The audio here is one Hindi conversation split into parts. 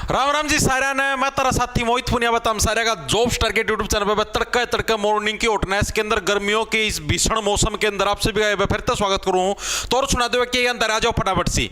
राम राम जी सारा ने मैं तेरा साथी मोहित पुनिया बताऊं सारे का जॉब स्टार के यूट्यूब चैनल पर तड़का तड़का मॉर्निंग की हॉटनेस के अंदर गर्मियों के इस भीषण मौसम के अंदर आप सभी का फिर से स्वागत करूं तो और सुना दो कि अंदर आ जाओ फटाफट सी।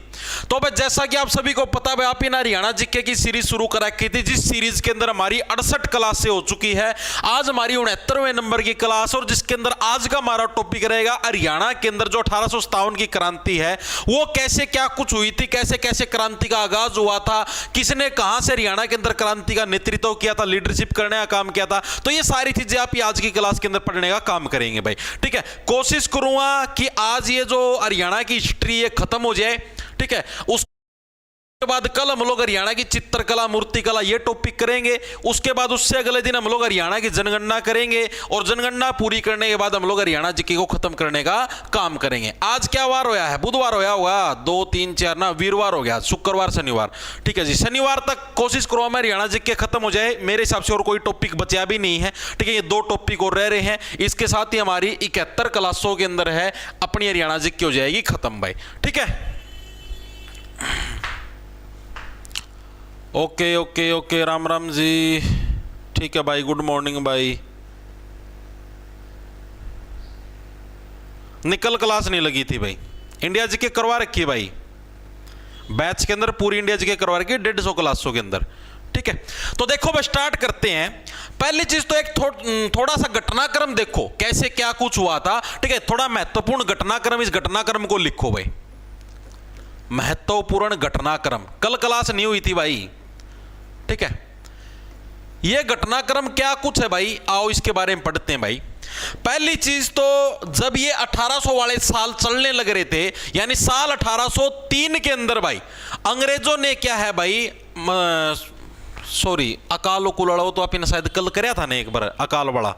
तो भाई जैसा कि आप सभी को पता है आप ना हरियाणा जीके की सीरीज शुरू कर रखी थी जिस सीरीज के अंदर हमारी 68 क्लासें हो चुकी है। आज हमारी 69वें नंबर की क्लास और जिसके अंदर आज का हमारा टॉपिक रहेगा हरियाणा के अंदर जो 1857 की क्रांति है वो कैसे क्या कुछ हुई थी, कैसे कैसे क्रांति का आगाज हुआ था, किसने कहां से हरियाणा के अंदर क्रांति का नेतृत्व किया था, लीडरशिप करने का काम किया था। तो ये सारी चीजें आप आज की क्लास के अंदर पढ़ने का काम करेंगे भाई। ठीक है, कोशिश करूंगा कि आज ये जो हरियाणा की हिस्ट्री ये खत्म हो जाए। ठीक है, उसके बाद कल हम लोग हरियाणा की चित्रकला मूर्तिकला ये टॉपिक करेंगे। उसके बाद उससे अगले दिन हम लोग हरियाणा की जनगणना करेंगे और जनगणना पूरी करने के बाद हम लोग हरियाणा जीके को खत्म करने का काम करेंगे। आज क्या वार होया है? बुधवार होया होगा, 2 3 4 ना वीरवार हो गया, शुक्रवार शनिवार। ठीक है जी, शनिवार तक कोशिश करो मैं हरियाणा जीके खत्म हो जाए। मेरे हिसाब से और कोई टॉपिक बचा भी नहीं है। ठीक है, ये 2 टॉपिक और रह रहे हैं। इसके साथ ही हमारी 71 क्लासों के अंदर है अपनी हरियाणा जीके हो जाएगी खत्म भाई। ठीक है, okay okay okay, Ram Ram ji. ठीक है भाई, गुड मॉर्निंग भाई। निकल क्लास नहीं लगी थी भाई, इंडिया जीके करवा रखी है भाई, बैच के अंदर पूरी इंडिया जीके करवा रखी है 150 क्लासों के अंदर। ठीक है, तो देखो भाई स्टार्ट करते हैं। पहली चीज तो एक थोड़ा सा घटनाक्रम देखो कैसे क्या कुछ हुआ था। ठीक है, थोड़ा महत्वपूर्ण घटनाक्रम, इस घटनाक्रम को लिखो भाई। महत्वपूर्ण घटनाक्रम, कल क्लास नहीं हुई थी भाई। ठीक है, यह घटनाक्रम क्या कुछ है भाई, आओ इसके बारे में पढ़ते हैं भाई। पहली चीज तो जब ये 1800 वाले साल चलने लग रहे थे, यानी साल 1803 के अंदर भाई अंग्रेजों ने क्या है भाई, सॉरी अकाल कुलड़ो तो आपने शायद कल कराया था ना एक बार, अकाल बड़ा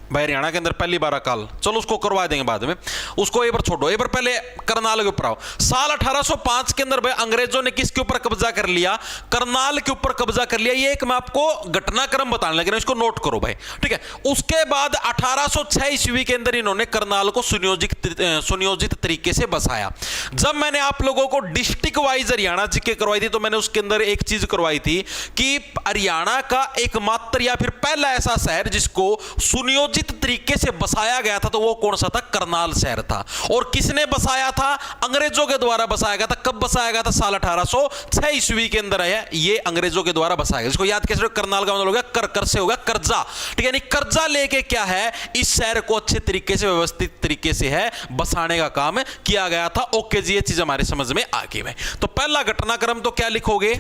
भाई हरियाणा के अंदर पहली बार अकाल, चलो उसको करवा देंगे बाद में, उसको एक बार छोड़ो, एक बार पहले करनाल के ऊपर आओ। साल 1805 के अंदर भाई अंग्रेजों ने किसके ऊपर कब्जा कर लिया? करनाल के ऊपर कब्जा कर लिया। ये एक मैं आपको घटनाक्रम बताने लग रहा हूं, इसको नोट करो भाई। ठीक है, उसके बाद 1806 ईस्वी के अंदर इन्होंने करनाल को सुनियोजित तरीके से बसाया। जब मैंने आप लोगों को डिस्ट्रिक्ट वाइज हरियाणा जीके करवाई थी तो मैंने उसके अंदर एक चीज करवाई थी कि हरियाणा का एकमात्र या फिर पहला ऐसा शहर जिसको सुनियोजित तरीके से बसाया गया था तो वो कौन सा था? करनाल शहर था। और किसने बसाया था? अंग्रेजों के द्वारा बसाया गया था। कब बसाया गया था? साल 1806 ईस्वी के अंदर है ये अंग्रेजों के द्वारा बसाया गया। इसको याद कैसे? करनाल का मतलब हो गया कर से होगा कर्जा। ठीक है, यानी कर्जा लेके क्या है इस शहर को अच्छे तरीके से व्यवस्थित तरीके से है बसाने का काम किया गया था। ओके जी, ये चीज हमारे समझ में आ गई है। तो पहला घटनाक्रम तो क्या लिखोगे?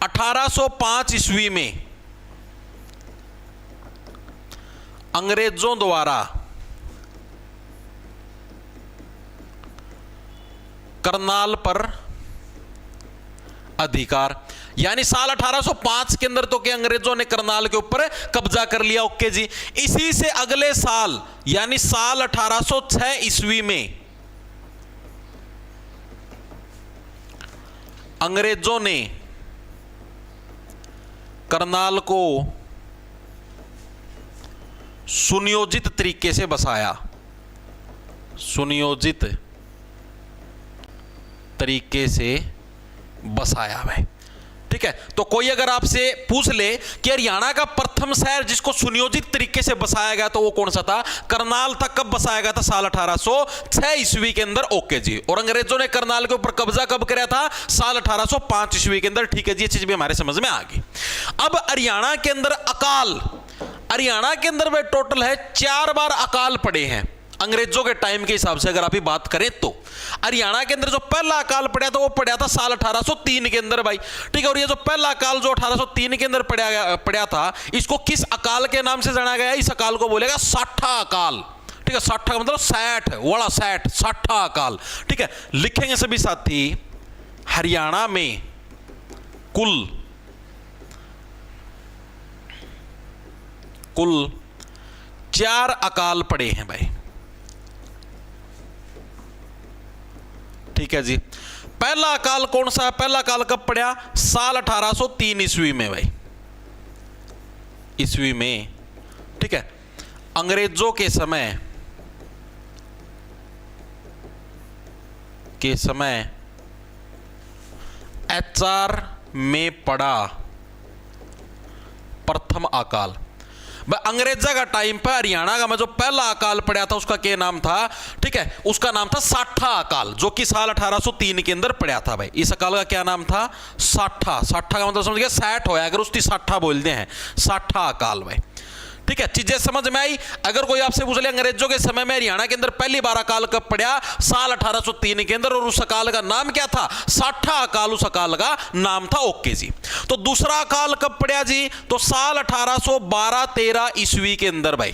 1805 ईस्वी में अंग्रेजों द्वारा करनाल पर अधिकार, यानी साल 1805 के अंदर तो क्या अंग्रेजों ने करनाल के ऊपर कब्जा कर लिया। ओके जी, इसी से अगले साल यानी साल 1806 ईस्वी में अंग्रेजों ने करनाल को सुनियोजित तरीके से बसाया। सुनियोजित तरीके से बसाया भाई। ठीक है, तो कोई अगर आपसे पूछ ले कि हरियाणा का प्रथम शहर जिसको सुनियोजित तरीके से बसाया गया तो वो कौन सा था? करनाल था। कब बसाया गया था? साल 1806 ईस्वी के अंदर। ओके जी, और अंग्रेजों ने करनाल के ऊपर कब्जा कब कराया था? साल 1805 ईस्वी के अंदर। ठीक है जी, ये चीज भी हमारे समझ में आ गई। अब हरियाणा के अंदर अकाल, हरियाणा के अंदर वे टोटल है 4 बार अकाल पड़े हैं अंग्रेजों के टाइम के हिसाब से अगर आप बात करें तो। हरियाणा के अंदर जो पहला अकाल पड़ा था वो पड़ा था साल 1803 के अंदर भाई। ठीक है, और ये जो पहला अकाल जो 1803 के अंदर पड़ा था इसको किस अकाल के नाम से जाना गया? इस अकाल को बोलेगा साठा अकाल। ठीक है, साठा का मतलब 60 वाला 60, साठा अकाल। ठीक है, लिखेंगे सभी साथी। हरियाणा में कुल 4 अकाल पड़े हैं भाई। ठीक है जी, पहला अकाल कौन सा? पहला अकाल कब पड़ा? साल 1803 ईस्वी में भाई, ईस्वी में। ठीक है, अंग्रेजों के समय HR में पड़ा प्रथम अकाल। अंग्रेजा का टाइम पर हरियाणा का में जो पहला अकाल पड़ा था उसका क्या नाम था? ठीक है, उसका नाम था साठा अकाल, जो कि साल 1803 के अंदर पड़ा था भाई। इस अकाल का क्या नाम था? साठा। साठा का मतलब समझ गया, 60 होया, अगर उसकी साठा बोलते हैं, साठा अकाल भाई। ठीक है, चीजें समझ में आई। अगर कोई आपसे पूछ ले अंग्रेजों के समय में हरियाणा के अंदर पहली बार अकाल कब पड़ा? साल 1803 के अंदर, और उस अकाल का नाम क्या था? साठा अकाल उस अकाल का नाम था। ओके जी। तो दूसरा अकाल कब पड़ा जी? तो साल 1812-13 ईस्वी के अंदर भाई।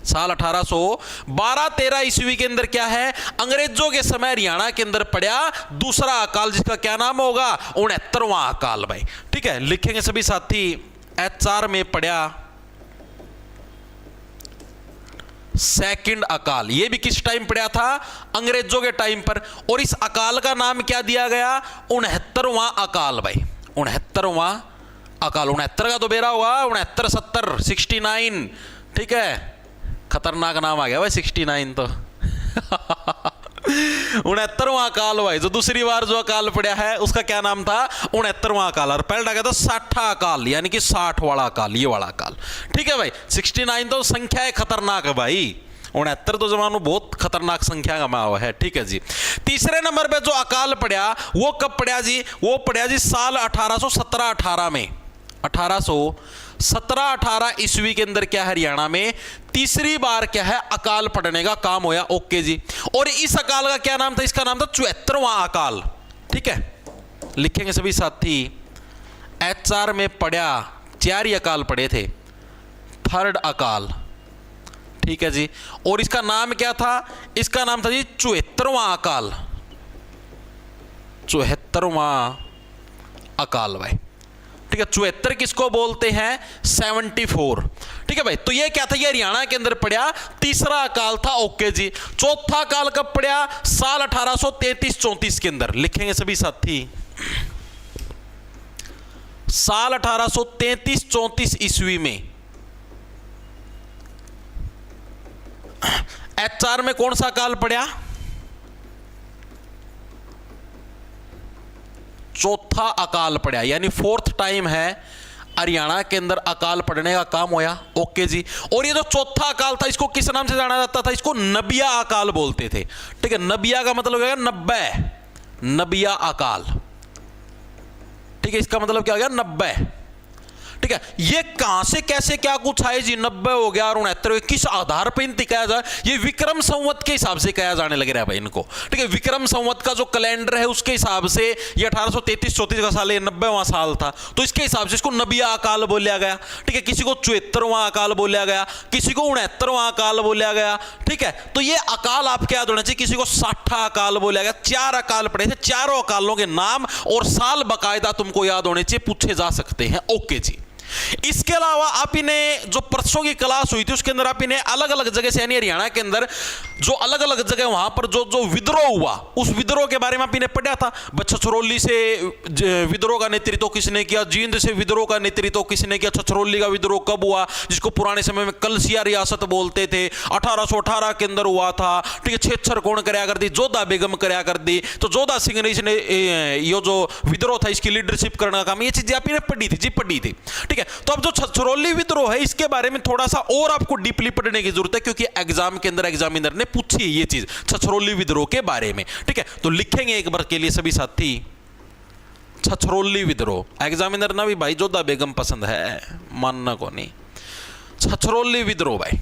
साल 1812-13 ईस्वी के अंदर क्या है? अंग्रेजों के समय हरियाणा के अंदर पड़ा दूसरा अकाल, जिसका क्या नाम होगा? 69वां अकाल भाई। ठीक है, लिखेंगे सभी साथी, HR में पड़ा सेकंड अकाल। ये भी किस टाइम पड़ा था? अंग्रेजों के टाइम पर। और इस अकाल का नाम क्या दिया गया? 69वां अकाल भाई। 69वां अकाल। 69 का तो बेरा होगा, 69, 70, 69। ठीक है, खतरनाक नाम आ गया भाई 69 तो। 69वां अकाल भाई, जो दूसरी बार जो अकाल पड़ा है उसका क्या नाम था? 69वां अकाल। और पहला क्या था? साठा अकाल, यानी कि 60 वाला अकाल, ये वाला अकाल। ठीक है भाई, 69 तो संख्या है खतरनाक है भाई। 69 तो जमानो बहुत खतरनाक संख्या का माव है। ठीक है जी। तीसरे नंबर पे जो अकाल पड़ा वो कब पड़ा जी? वो पड़ा जी साल 1817-18 में। 1817-18 ईस्वी के अंदर क्या हरियाणा में तीसरी बार क्या है अकाल पड़ने का काम होया। ओके जी। और इस अकाल का क्या नाम था? इसका नाम था 74वां अकाल। ठीक है, लिखेंगे सभी साथी, HR में पड़ा 4 ही अकाल पड़े थे, थर्ड अकाल। ठीक है जी। और इसका नाम क्या था? इसका नाम था जी 74वां अकाल। 74वां अकाल भाई। ठीक है, 74 किसको बोलते हैं? 74। ठीक है भाई, तो ये क्या था? ये हरियाणा के अंदर पड़ा तीसरा अकाल था। ओके जी। चौथा अकाल कब पड़ा? साल 1833-34 के अंदर। लिखेंगे सभी साथी, साल 1833-34 ईस्वी में HR में कौन सा अकाल पड़ा? चौथा अकाल पड़ा, यानी 4th टाइम है हरियाणा के अंदर अकाल पड़ने का काम होया। ओके जी। और ये जो चौथा अकाल था इसको किस नाम से जाना जाता था? इसको नबिया अकाल बोलते थे। ठीक है, नबिया का मतलब क्या? 90, नबिया अकाल। ठीक है, इसका मतलब क्या हो गया? 90। ठीक है, ये कहां से कैसे क्या कुछ आए जी? 90 हो गया और 69, किस आधार पर इनती कहा जाए? ये विक्रम संवत के हिसाब से कहा जाने लग रहा है भाई इनको। ठीक है, विक्रम संवत का जो कैलेंडर है उसके हिसाब से ये 1833-34 का साल, ये 90वां साल था, तो इसके हिसाब से इसको नबिया अकाल बोला गया। ठीक है, किसी को 74वां अकाल बोला गया, किसी को 69वां अकाल बोला गया। ठीक है, तो ये अकाल आपके याद होना चाहिए। किसी को साठा अकाल बोला गया। 4 अकाल पड़े थे, चारों अकालों के नाम और साल बकायदा तुमको याद होने चाहिए, पूछे जा सकते हैं। ओके जी। इसके अलावा आप इन्हें जो परसों की क्लास हुई थी उसके अंदर आप इन्हें अलग अलग जगह से, यानी हरियाणा के अंदर जो अलग अलग जगह वहां पर जो जो विद्रोह हुआ उस विद्रोह के बारे में आप इन्हें पढ़ा था। छछरौली से विद्रोह का नेतृत्व किसने किया? जींद से विद्रोह का नेतृत्व किसने किया? छछरौली का विद्रोह कब हुआ, जिसको पुराने समय में कलसिया रियासत बोलते थे? 1818 के अंदर हुआ था। ठीक है, छेच्छर कौन कराया कर दी? जोधा बेगम कराया कर दी। तो जोधा सिंह ने इसने ये जो विद्रोह था इसकी लीडरशिप करने का काम, ये चीजें आप इन्हें पढ़ी थी जी, पढ़ी थी। ठीक है, तो अब जो छछरौली विद्रोह है इसके बारे में थोड़ा सा और आपको डीपली पढ़ने की जरूरत है, क्योंकि एग्जाम के अंदर एग्जामिनर ने पूछी है ये चीज छछरौली विद्रोह के बारे में। ठीक है, तो लिखेंगे एक बार के लिए सभी साथी, छछरौली विद्रोह। एग्जामिनर ना भी भाई जोधा बेगम पसंद है, मानना को नहीं। छछरौली विद्रोह भाई,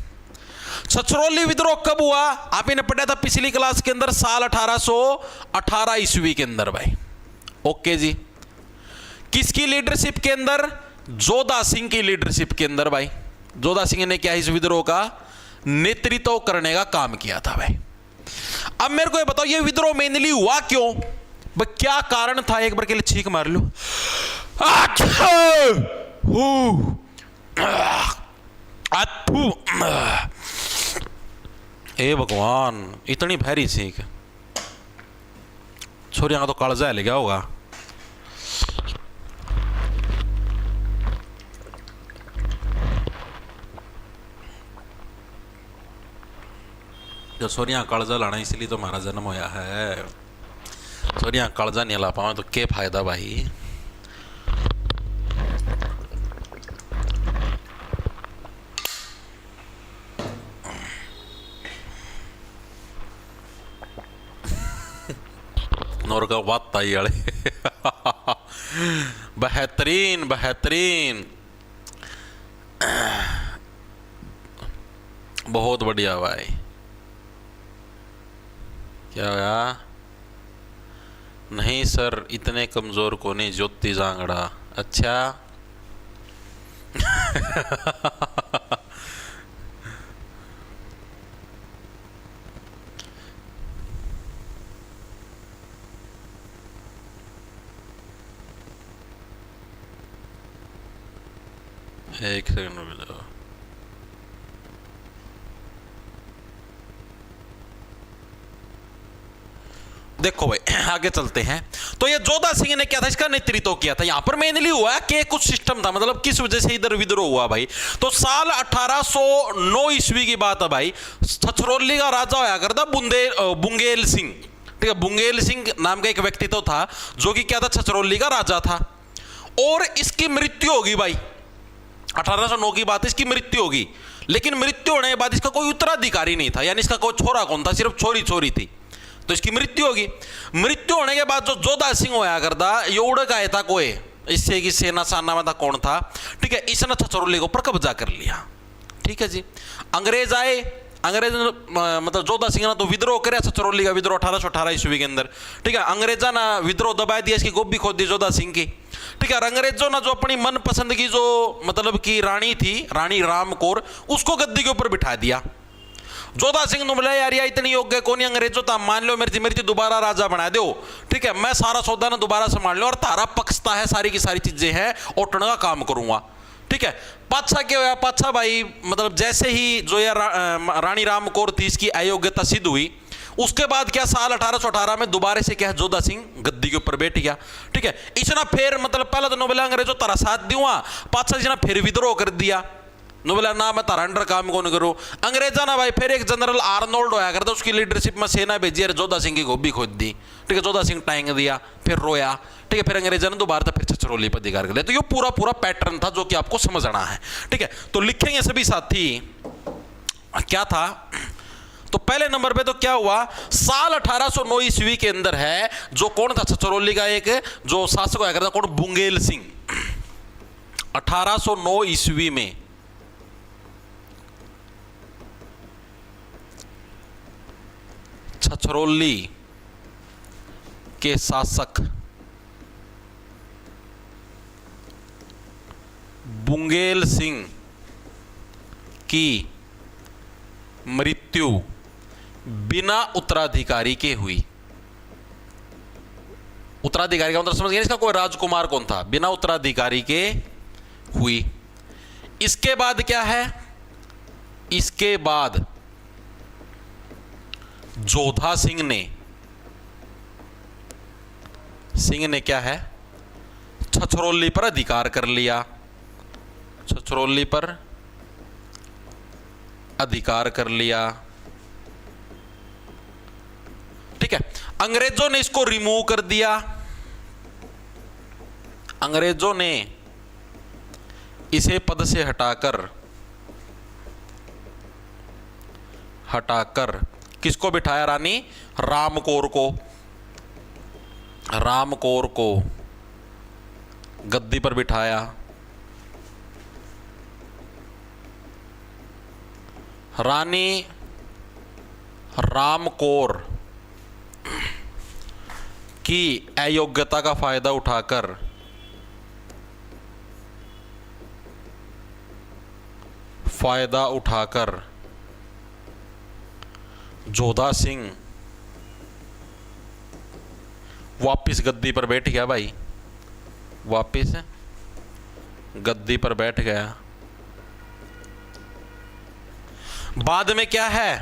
छछरौली विद्रोह कब हुआ? आप इन्हें पढ़ा था पिछली क्लास के अंदर, साल 1818 ईस्वी के अंदर भाई। ओके जी। किसकी लीडरशिप के अंदर? जोधा सिंह की लीडरशिप के अंदर भाई। जोधा सिंह ने क्या इस विद्रोह का नेतृत्व करने का काम किया था भाई। अब मेरे को ये बताओ, ये विद्रोह मेनली हुआ क्यों भाई? क्या कारण था? एक बार के लिए छींक मार लो। हे भगवान, इतनी भारी छींक, छोरिया का तो कालजा ले गया होगा। सोरिया कालजा लाना, इसलिए तो हमारा जन्म होया है। सोरिया कालजा नहीं ला पावे तो क्या फायदा भाई? और का बात ताई वाले बेहतरीन बेहतरीन, बहुत बढ़िया भाई। क्या होया? नहीं सर इतने कमजोर को नहीं, ज्योति जांगड़ा। अच्छा एक सेकंड में जाओ। देखो भाई आगे चलते हैं। तो ये जोधा सिंह ने क्या था, इसका नेतृत्व किया था। यहां पर मेनली हुआ कि कुछ सिस्टम था, मतलब किस वजह से इधर विद्रोह हुआ भाई। तो साल 1809 ईस्वी की बात है भाई। छछरौली का राजा होया करता बुंगेल सिंह, ठीक है। बुंगेल सिंह नाम का एक व्यक्तित्व था जो कि क्या था, छछरौली का राजा था। और इसकी मृत्यु होगी भाई, 1809 की बात, इसकी मृत्यु होगी। लेकिन मृत्यु होने के बाद इसका कोई उत्तराधिकारी नहीं था, यानी इसका कोई छोरा कौन था, सिर्फ छोरी छोरी थी। तो इसकी मृत्यु होगी। मृत्यु होने के बाद जो जोधा सिंह होया करता, ये उड़ गया था कोई, इससे की सेना साना में था कौन था, ठीक है। इसने छछरौली के ऊपर कब्जा कर लिया, ठीक है जी। अंग्रेज आए, अंग्रेज मतलब जोधा सिंह ने तो विद्रोह करे, छछरौली का विद्रोह 1818 ईस्वी के अंदर, ठीक है। अंग्रेजा ने विद्रोह दबा दिया, इसकी गोभी खोद दी जोधा सिंह की, ठीक है। अंग्रेजों ने जो अपनी मनपसंद की जो मतलब की रानी थी, रानी राम कौर, उसको गद्दी के ऊपर बिठा दिया। जोधा सिंह ने बोला यार ये इतनी योग्य कौन अंग्रेजों था, मान लो मेरी मेरी दोबारा राजा बना दो, ठीक है। मैं सारा सौदा ना दोबारा संभाल लो और तारा पक्षता है, सारी की सारी चीजें हैं, ओटने का काम करूंगा, ठीक है। पातशाह क्या हुआ, पातशाह भाई मतलब जैसे ही जो ये रानी राम कौर थी, इसकी अयोग्यता सिद्ध हुई, उसके बाद क्या साल 1818 में दोबारा से क्या है, जोधा सिंह गद्दी के ऊपर बैठ गया, ठीक है। इसने फिर मतलब पहला तो नोबेला अंग्रेजों तारा साथ दूंगा, पातशाह जी ने फिर विद्रोह कर दिया, नोबेला ना मैं तारा अंडर काम कौन करो। अंग्रेजा ना भाई फिर एक जनरल आर्नोल्ड होया करता, उसकी लीडरशिप में सेना भेजी, जोधा सिंह की गोभी खोद दी, ठीक है। जोधा सिंह टांग दिया, फिर रोया, ठीक है। फिर अंग्रेजा ने दोबारा फिर छछरौली पर अधिकार कर लिया। तो ये पूरा पूरा पैटर्न था जो कि आपको समझना है, ठीक है। तो लिखेंगे सभी साथी क्या था। तो पहले नंबर पे तो क्या हुआ, साल 1809 ईस्वी के अंदर है जो कौन था, छछरौली का एक जो शासक होया करता कौन, बुंगेल सिंह। 1809 ईस्वी में छछरौली के शासक बुंगेल सिंह की मृत्यु बिना उत्तराधिकारी के हुई। उत्तराधिकारी का मतलब समझ गए, इसका कोई राजकुमार कौन था, बिना उत्तराधिकारी के हुई। इसके बाद क्या है, इसके बाद जोधा सिंह ने क्या है, छछरौली पर अधिकार कर लिया, छछरौली पर अधिकार कर लिया, ठीक है। अंग्रेजों ने इसको रिमूव कर दिया, अंग्रेजों ने इसे पद से हटाकर किसको बिठाया, रानी राम कौर को गद्दी पर बिठाया। रानी राम कौर की अयोग्यता का फायदा उठाकर जोधा सिंह वापिस गद्दी पर बैठ गया भाई, वापिस गद्दी पर बैठ गया। बाद में क्या है,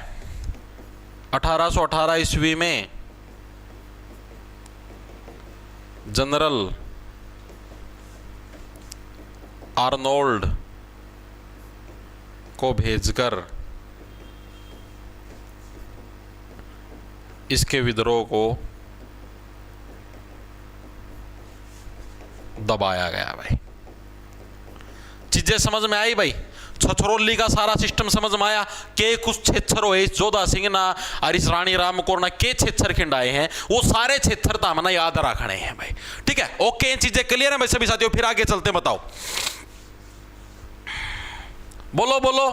1818 ईस्वी में जनरल आर्नोल्ड को भेजकर इसके विद्रोह को दबाया गया भाई। चीजें समझ में आई भाई। छछरौली का सारा सिस्टम समझ में आया के कुछ छेच्छर हो इस जोधा सिंह ना और इस रानी राम कौर ना के छेच्छर खिंडाए हैं, वो सारे छेच्छर तो हमने याद रखने हैं भाई। ठीक है, ओके, ये चीजें क्लियर है भाई सभी साथियों। फिर आगे चलते, बताओ, बोलो बोलो।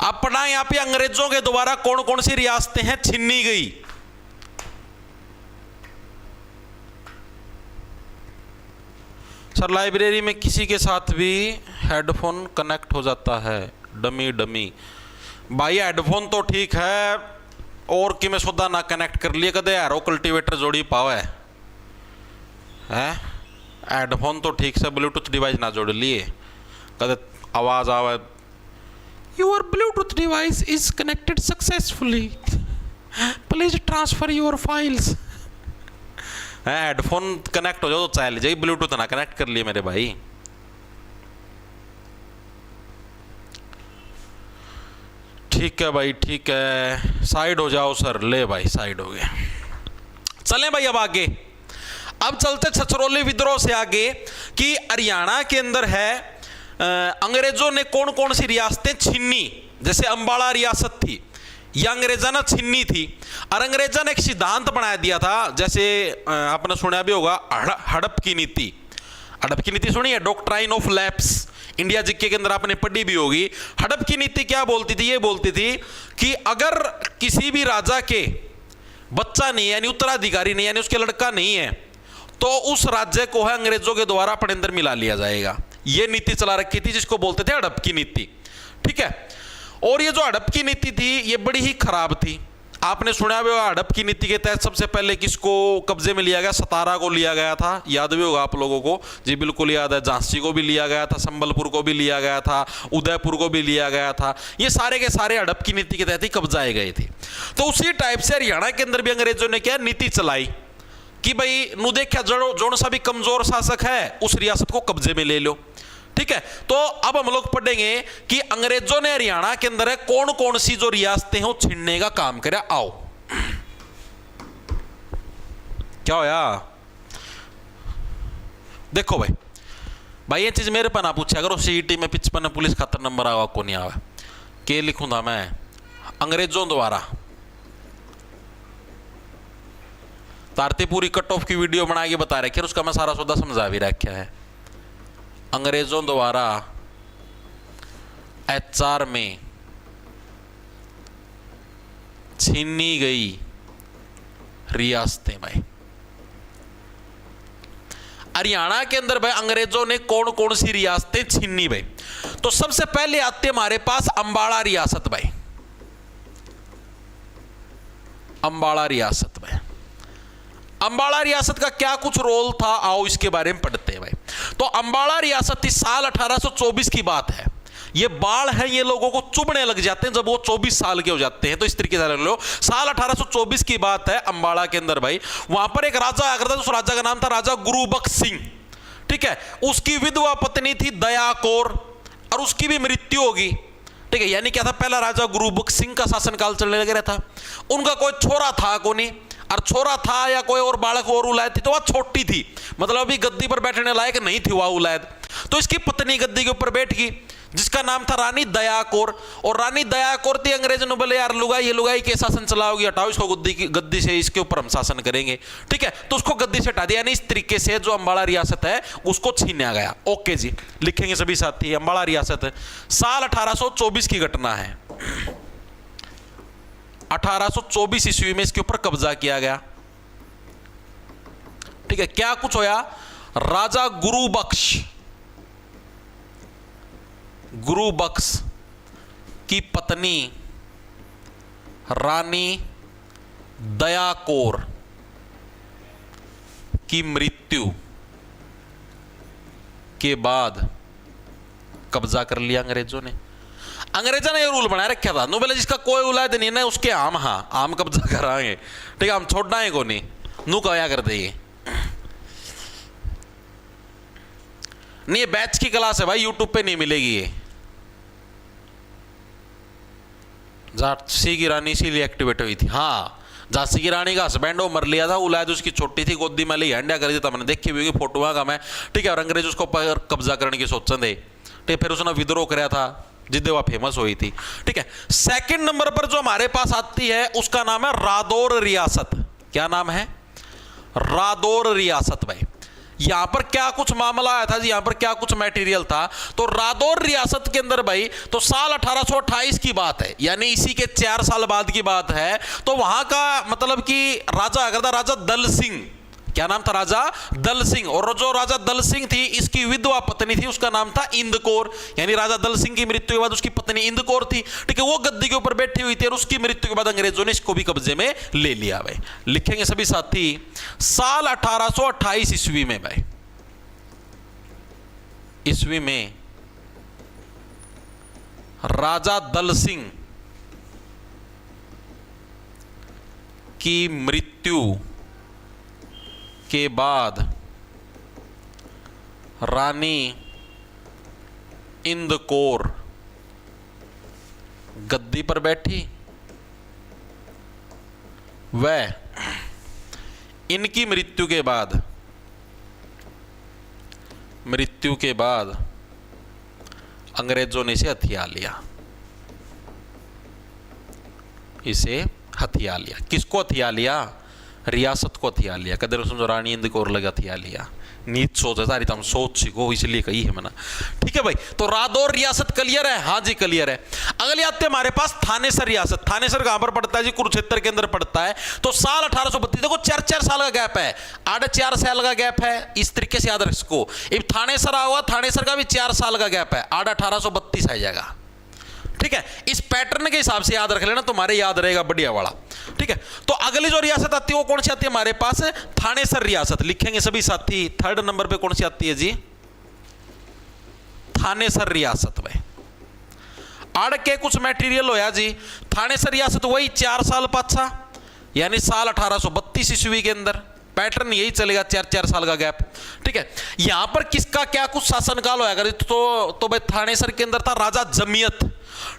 आप पढ़ा यहां पे अंग्रेजों के द्वारा कौन कौन सी रियासतें हैं छीनी गई। सर लाइब्रेरी में किसी के साथ भी हेडफोन कनेक्ट हो जाता है, डमी डमी। भाई हेडफोन तो ठीक है, और कि मैं सुधा ना कनेक्ट कर लिए कदे एरो कल्टीवेटर जोड़ी पावे है। हेडफोन तो ठीक से ब्लूटूथ डिवाइस ना जोड़ लिए कदे आवाज आवे, your Bluetooth device is connected successfully, please transfer your files. Headphone connect हो जाओ तो चल जाइए, ब्लूटूथ ना कनेक्ट कर लिए मेरे भाई। ठीक है भाई, ठीक है, साइड हो जाओ सर। ले भाई साइड हो गए, चलें भाई अब आगे। अब चलते छछरौली विद्रोह से आगे कि हरियाणा के अंदर है अंग्रेजों ने कौन कौन सी रियासतें छीनी। जैसे अंबाला रियासत थी, यह अंग्रेजा ने छीनी थी, और अंग्रेजा ने एक सिद्धांत बना दिया था, जैसे आपने सुना भी होगा हड़प की नीति। हड़प की नीति सुनी है, doctrine of lapse, India GK के अंदर आपने पढ़ी भी होगी। हड़प की नीति क्या बोलती थी? ये बोलती थी कि अगर किसी भी राजा के बच्चा नहीं है, यानी उत्तराधिकारी नहीं, यानी उसके लड़का नहीं है, तो उस राज्य को है अंग्रेजों के द्वारा अपने अंदर मिला लिया जाएगा। ये नीति चला रखी थी, जिसको बोलते थे हड़प की नीति। ठीक है, और ये जो हड़प की नीति थी ये बड़ी ही खराब थी। आपने सुना भी होगा हड़प की नीति के तहत सबसे पहले किसको कब्जे में लिया गया? सतारा को लिया गया था, याद भी होगा आप लोगों को। जी बिल्कुल याद है। झांसी को भी लिया गया था, संबलपुर को भी लिया गया था, उदयपुर को भी लिया गया था। ये सारे के सारे हड़प की नीति के तहत ही कब्जाए गए थे। तो उसी टाइप से हरियाणा के अंदर भी अंग्रेजों ने क्या नीति चलाई कि भाई नु देखा जोन सा भी कमजोर शासक है उस रियासत को कब्जे में ले लो। ठीक है, तो अब हम लोग पढ़ेंगे कि अंग्रेजों ने हरियाणा के अंदर है कौन कौन सी जो रियासतें हैं छीनने का काम करे। आओ, क्या होया? देखो भाई, भाई ये चीज मेरे पर ना पूछा करो, सीईटी में 55 पुलिस खातर नंबर आवा को नहीं आवा। के लिखूंगा मैं? अंग्रेजों द्वारा। तारती पूरी कट ऑफ की वीडियो बना के बता रखी है, उसका मैं सारा सौदा समझा भी रखा है। अंग्रेजों द्वारा एचआर में छीनी गई रियासतें। भाई हरियाणा के अंदर भाई अंग्रेजों ने कौन कौन सी रियासतें छीनी? भाई तो सबसे पहले आते हमारे पास अंबाला रियासत। भाई अंबाला रियासत, भाई अंबाला रियासत का क्या कुछ रोल था, आओ इसके बारे में पढ़ते हैं। भाई तो अंबाला रियासत इस साल 1824 की बात है। ये बाढ़ है, ये लोगों को चुभने लग जाते हैं जब वो 24 साल के हो जाते हैं। तो इस तरीके से लो, साल 1824 की बात है अंबाला के अंदर। भाई वहां पर एक राजा आया करता, उस राजा का नाम था राजा गुरुबख्श सिंह। ठीक है, उसकी विधवा पत्नी थी दया कौर, और उसकी भी मृत्यु होगी। ठीक है, यानी क्या था, पहला राजा गुरुबख्श सिंह का शासनकाल चलने लग रहा था। उनका कोई छोरा था को नहीं, और छोरा था या कोई और बालक और उलायद थी तो वह छोटी थी, मतलब अभी गद्दी पर बैठने लायक नहीं थी वह उलायद। तो इसकी पत्नी गद्दी के ऊपर बैठ गई, जिसका नाम था रानी दया कौर। और रानी दया कौर थी, अंग्रेज ने बोले यार लुगाई, ये लुगाई के शासन चलाओगी, हटाओ इसको गद्दी से, इसके ऊपर हम शासन करेंगे। ठीक है, तो उसको गद्दी से हटा दिया। यानी इस तरीके से जो अंबाला रियासत है उसको छीना गया। ओके जी, लिखेंगे सभी साथी। अंबाला रियासत साल 1824 की घटना है। 1824 ईस्वी में इसके ऊपर कब्जा किया गया। ठीक है, क्या कुछ होया? राजा गुरुबख्श की पत्नी रानी दया कौर की मृत्यु के बाद कब्जा कर लिया अंग्रेजों ने। अंग्रेजों ने ये रूल बनाया रखा था, नो बोले जिसका कोई औलाद नहीं है उसके आम कब्जा कराएंगे। ठीक है, हम छोड़ना है को नहीं, नू क्या कर देंगे। नहीं, ये बैच की क्लास है भाई, यूट्यूब पे नहीं मिलेगी ये। झांसी की रानी इसीलिए एक्टिवेट हुई थी। हाँ, झांसी की रानी का हस्बैंड वो मर लिया था, औलाद उसकी छोटी थी, गोदी में ली हंडिया कर दी था, मैंने देखी हुई फोटो का मैं। ठीक है, और अंग्रेज उसको पर कब्जा करने की सोचते थे। ठीक है, फिर उसने विद्रोह कराया था जिससे वह फेमस हुई थी। ठीक है, सेकंड नंबर पर जो हमारे पास आती है उसका नाम है रादौर रियासत। क्या नाम है? रादौर रियासत। भाई यहां पर क्या कुछ मामला आया था जी, यहां पर क्या कुछ मटेरियल था? तो रादौर रियासत के अंदर भाई तो साल 1828 की बात है, यानी इसी के 4 साल बाद की बात है। तो वहां का मतलब कि राजा अगर था राजा दल सिंह। क्या नाम था? राजा दल सिंह। और जो राजा दल सिंह थी इसकी विधवा पत्नी थी, उसका नाम था इंद कौर। यानी राजा दल सिंह की मृत्यु के बाद उसकी पत्नी इंद कौर थी। ठीक है, वो गद्दी के ऊपर बैठी हुई थी और उसकी मृत्यु के बाद अंग्रेजों ने इसको भी कब्जे में ले लिया। भाई लिखेंगे सभी साथी साल 1828 ईस्वी में। भाई ईस्वी में राजा दल सिंह की मृत्यु के बाद रानी इंद कौर गद्दी पर बैठी। वह इनकी मृत्यु के बाद अंग्रेजों ने इसे हथिया लिया। किसको हथिया लिया? रियासत को हथिया लिया। कदर समझो रानी इंद कौर लगा हथिया लिया। नीच सोच है सारी, तुम सोच सीखो इसलिए कही है मैंने। ठीक है भाई, तो रादौर रियासत क्लियर है? हाँ जी क्लियर है। अगले आते हमारे पास थानेसर रियासत। थानेसर कहां पर पड़ता है जी? कुरुक्षेत्र के अंदर पड़ता है। तो साल 1832, देखो 4-4 साल का गैप है, 4 साल का गैप है। इस तरीके से याद रख इसको। थानेसर हुआ, थानेसर का भी 4 साल का गैप है, 1832 आ जाएगा। ठीक है, इस पैटर्न के हिसाब से याद रख लेना, तुम्हारे याद रहेगा बढ़िया वाला। ठीक है, तो अगली जो रियासत आती है वो कौन सी आती है हमारे पास? थानेसर रियासत। लिखेंगे सभी साथी 3rd नंबर पे कौन सी आती है जी? थानेसर रियासत। भाई आड़ के कुछ मटेरियल होया जी। थानेसर रियासत वही 4 साल पाछा, यानी साल 1832 ईस्वी के अंदर। पैटर्न यही चलेगा, 4-4 साल का गैप। ठीक है, यहां पर किसका क्या कुछ शासनकाल होया? तो भाई थानेसर के अंदर था राजा जमियत।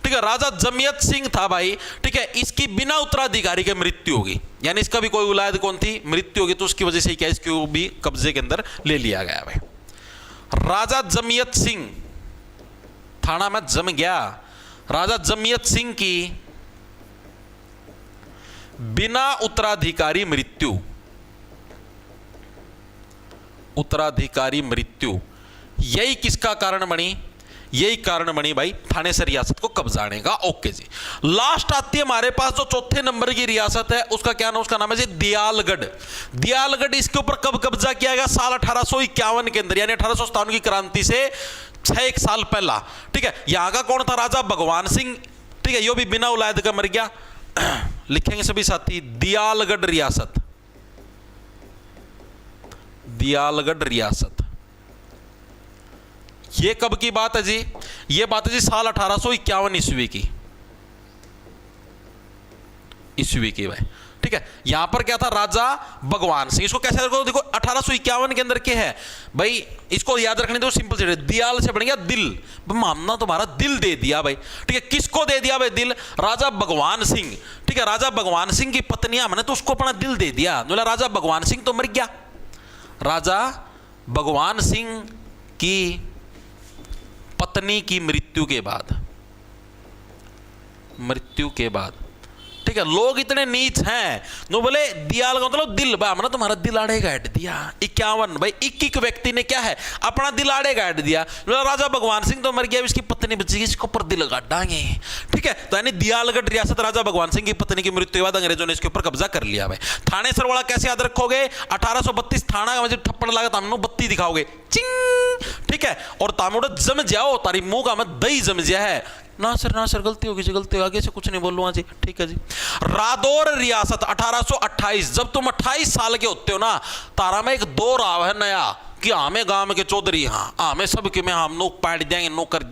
ठीक है, राजा जमियत सिंह था भाई। ठीक है, इसकी बिना उत्तराधिकारी के मृत्यु होगी, यानी इसका भी कोई उलाद कौन थी? मृत्यु होगी। तो उसकी वजह से क्या इसको भी कब्जे के अंदर ले लिया गया। भाई राजा जमियत सिंह, थाना में जम गया। राजा जमियत सिंह की बिना उत्तराधिकारी मृत्यु, यही किसका कारण बनी? यही कारण बनी भाई थानेसर रियासत को कब्जाने का। ओके जी, लास्ट आती है हमारे पास जो 4थे नंबर की रियासत है, उसका क्या नाम? उसका नाम है जी दियालगढ़। दियालगढ़ इसके ऊपर कब कब्जा किया गया? साल 1851 के अंदर, यानी 1857 की क्रांति से 6 साल पहला। ठीक है, यहां का कौन था? राजा भगवान सिंह। ठीक है, यो भी बिना उलाद का मर गया। लिखेंगे सभी साथी दियालगढ़ रियासत। दियालगढ़ रियासत ये कब की बात है जी? ये बात है जी साल 1851 ईस्वी की। भाई ठीक है, यहां पर क्या था? राजा भगवान सिंह। इसको कैसे रखो? देखो 1851 के अंदर क्या है भाई, इसको याद रखने दो। सिंपल से दियाल से बन गया दिल। मामला तुम्हारा दिल दे दिया भाई। ठीक है, किसको दे दिया भाई? दिल। राजा भगवान सिंह। ठीक है, राजा भगवान सिंह की पत्नियां मैंने तो उसको अपना दिल दे दिया। बोला राजा भगवान सिंह तो मर गया। राजा भगवान सिंह की पत्नी की मृत्यु के बाद, ठीक है, लोग इतने नीच हैं नो बोले दियाल का मतलब दिल। भाई तुम्हारा दिल आड़े गाड़ दिया। 51 भाई, एक व्यक्ति ने क्या है अपना दिल आड़े गाड़ दिया। राजा भगवान सिंह तो मर गया, इसकी पत्नी बची, इसके ऊपर दिल गाड़ांगे। ठीक है, तो यानी दियालगढ़ रियासत राजा भगवान सिंह की पत्नी की मृत्यु के बाद अंग्रेजों ने इसके ऊपर कब्जा कर लिया। भाई थानेसर वाला कैसे याद रखोगे? 1832 थाना का मुझे थप्पड़ लगा तामनो बत्ती दिखाओगे चिंग। ठीक है, और तामोड़ जम जाओ, तारी मुंह का मैं दही जम जा है। ना सर गलती होगी जी, गलती आगे से कुछ नहीं बोल लूंगा जी। ठीक है जी, रादौर रियासत 1828। जब तुम 28 साल के होते हो ना, तारा में एक दौर आवा है नया कि हमें गांव के चौधरी, हाँ हमें सब के में हम नो पाट देंगे, नो कर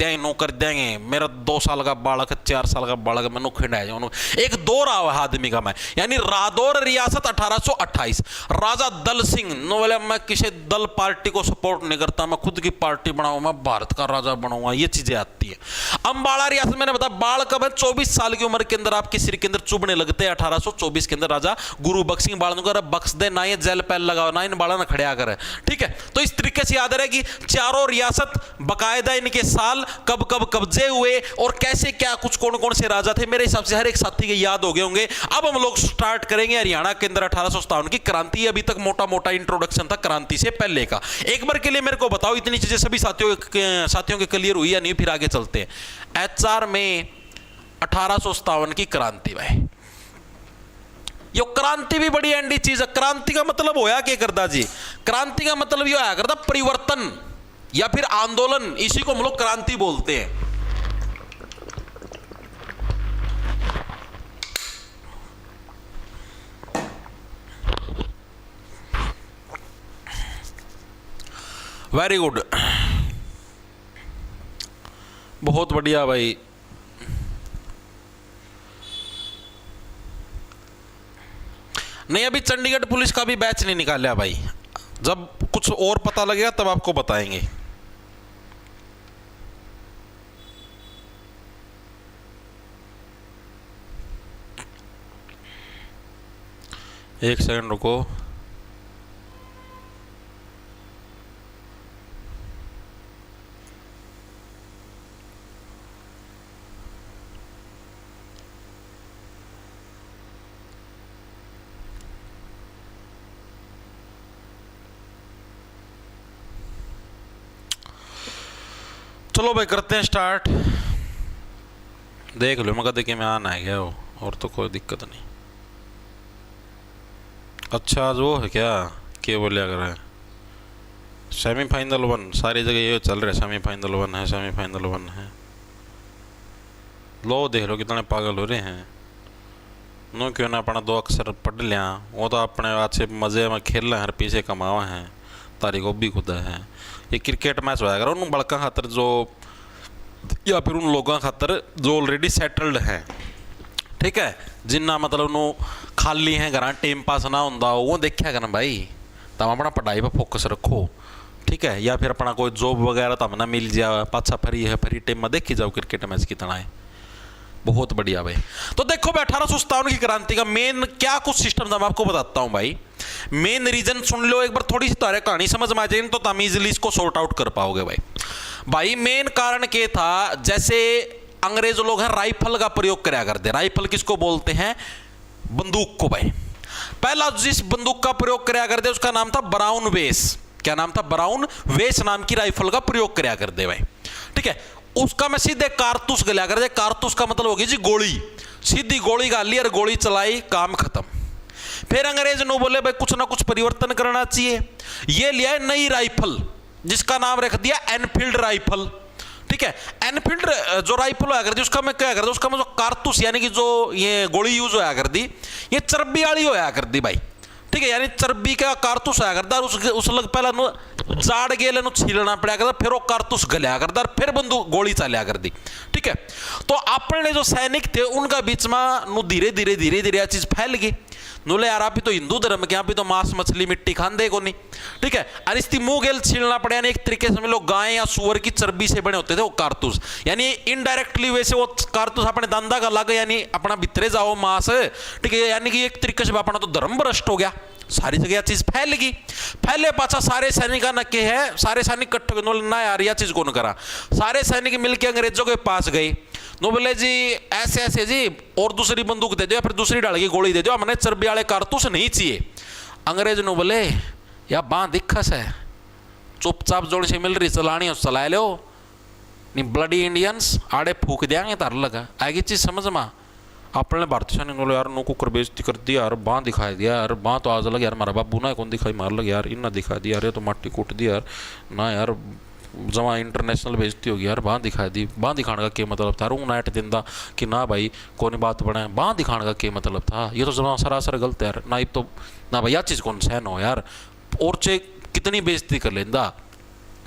देंगे। मेरा 2 साल का बालक, 4 साल का बालक, मैं नो खिंडाया जाऊँ। एक दौर आवा आदमी का मैं, यानी रादौर रियासत 1828। राजा दल सिंह नो बोले मैं किसी दल पार्टी को सपोर्ट नहीं करता, मैं खुद की पार्टी बनाऊँ, मैं भारत का राजा बनाऊंगा, ये चीजें आती है। अम्बाड़ा रियासत मैंने बताया बाल कब है? 24 साल की उम्र के अंदर आपके सिर के अंदर चुभने लगते हैं। 1824 के अंदर राजा गुरु बख्श सिंह बाल बख्श दे ना, ये जेल पैल लगाओ ना, इन बाड़ा ना खड़िया करे। ठीक है, तो इस तरीके से याद रहेगी चारों रियासत बकायदा इनके साल कब कब कब्जे हुए और कैसे क्या कुछ कौन कौन से राजा थे। मेरे हिसाब से हर एक साथी के याद हो गए होंगे। अब हम लोग स्टार्ट करेंगे हरियाणा के अंदर 1857 की क्रांति। अभी तक मोटा मोटा इंट्रोडक्शन था क्रांति से पहले का। एक बार के लिए मेरे को बताओ इतनी चीजें सभी साथियों के क्लियर हुई या नहीं, फिर आगे चलते हैं। HR में 1857 की क्रांति भाई, यो क्रांति भी बड़ी एंडी चीज है। क्रांति का मतलब होया क्या करदा जी? क्रांति का मतलब यो आया करता परिवर्तन या फिर आंदोलन, इसी को हम लोग क्रांति बोलते हैं। वेरी गुड, बहुत बढ़िया भाई। नहीं, अभी चंडीगढ़ पुलिस का भी बैच नहीं निकाला भाई, जब कुछ और पता लगेगा तब आपको बताएंगे। एक सेकंड रुको। चलो भाई करते हैं स्टार्ट। देख लो, मगर देखिए मैं आना है क्या वो, और तो कोई दिक्कत नहीं। अच्छा आज वो है क्या बोलिया कर रहा है? सेमीफाइनल 1 सारी जगह ये चल रहा है, सेमीफाइनल 1 है, सेमीफाइनल 1 है। लो देख लो कितने पागल हो रहे हैं। नो क्यों ना अपना 2 अक्षर पढ़ लिया, वो तो अपने अच्छे मज़े में खेल रहे हैं, हर पीछे कमावा है, तारी को भी खुदा है। ये क्रिकेट मैच होया करो उन बड़का खातर जो, या फिर उन लोगों खातर जो ऑलरेडी सेटल्ड हैं, ठीक है, जिन्ना मतलब उन्होंने खाली हैं घर, टाइम पास ना होंदा हो, वो देखा करना भाई। तब अपना पढ़ाई पर फोकस रखो, ठीक है, या फिर अपना कोई जॉब वगैरह तब ना मिल जाए, पाछा फ्री है, फ्री टाइम में देखी जाओ क्रिकेट मैच कितना है। बहुत बढ़िया भाई। तो देखो भाई 1857 की क्रांति का मेन क्या कुछ सिस्टम था मैं आपको बताता हूं भाई। मेन रीजन सुन लो एक बार, थोड़ी सी तारे कहानी समझ में आ जाएगी तो तुम इजीली इसको सॉर्ट आउट कर पाओगे भाई। मेन कारण क्या था, जैसे अंग्रेज लोग हैं राइफल का प्रयोग कराया करते। राइफल किसको बोलते हैं? बंदूक को भाई। पहला जिस बंदूक का प्रयोग कराया करते उसका नाम था ब्राउन वेस। क्या नाम था? ब्राउन वेस नाम की राइफल का प्रयोग कराया करते भाई, ठीक है। उसका मैं सीधे कारतूस गलिया कर दे। कारतूस का मतलब होगी जी गोली, सीधी गोली गाली और गोली चलाई, काम खत्म। फिर अंग्रेज ने बोले भाई कुछ ना कुछ परिवर्तन करना चाहिए। ये लिया नई राइफल जिसका नाम रख दिया एनफील्ड राइफल, ठीक है। एनफील्ड जो राइफल होया कर दी उसका मैं क्या कर दी, उसका मैं जो कारतूस यानी कि जो ये गोली यूज होया कर दी, ये चर्बी वाली होया कर दी भाई, ठीक है। यानी चर्बी का कारतूस आया करता, उस लग पहला जाड़ गेले छीलना पड़ा करता, फिर वो कारतूस गलिया करता, फिर बंदूक गोली चलिया कर दी, ठीक है। तो अपने जो सैनिक थे उनका बीच में धीरे धीरे धीरे धीरे चीज फैल गई। नूले यार आप ही तो हिंदू धर्म के, आप ही तो मांस मछली मिट्टी खाते को नहीं, ठीक है। और इसकी मुंह गेल छीलना पड़ा, यानी एक तरीके से लोग गाय या सुअर की चर्बी से बने होते थे वो कारतूस, यानी इनडायरेक्टली वैसे वो कारतूस अपने धंधा का लग, यानी अपना भितरे जाओ मांस, ठीक है। यानी कि एक तरीके से अपना तो धर्म भ्रष्ट हो गया, सारी जगह चीज फैल गई। फैले पाछा सारे सैनिक नक्के है, सारे सैनिक इकट्ठे ना यार यह चीज कौन करा। सारे सैनिक मिलकर अंग्रेजों के पास गए, नो बोले जी ऐसे ऐसे जी, और दूसरी बंदूक दे दो या फिर दूसरी डाल की गोली दे दो, हमने चर्बी वाले कारतूस नहीं चाहिए। अंग्रेज ने बोले या बाँ दिक्कत है, चुपचाप जोड़ से मिल रही चलानी हो चला लो, नहीं ब्लडी इंडियंस आड़े फूक देंगे तार लगा आएगी चीज समझ में। अपने भारतीय सैनिक बोले यार नो कुकर बेइज्जती कर दिया यार, बाँ दिखाई दिया यार, बाँ तो आज लग यार, हमारा बाबू ना कौन दिखाई मार लग यार, इन्ना दिखा दिया यार, ये तो माटी कूट दी यार ना यार, जमा इंटरनेशनल बेइज्जती होगी यार, बाँ दिखा दी। बाँ दिखाने का क्या मतलब था? रू नाइट दिंदा कि ना भाई कौन बात बना, बाँ दिखाने का क्या मतलब था? ये तो जमा सरासर गलत है यार, ना तो ना भाई यह चीज़ कौन सहन हो यार, और चे कितनी बेइज्जती कर लेंदा,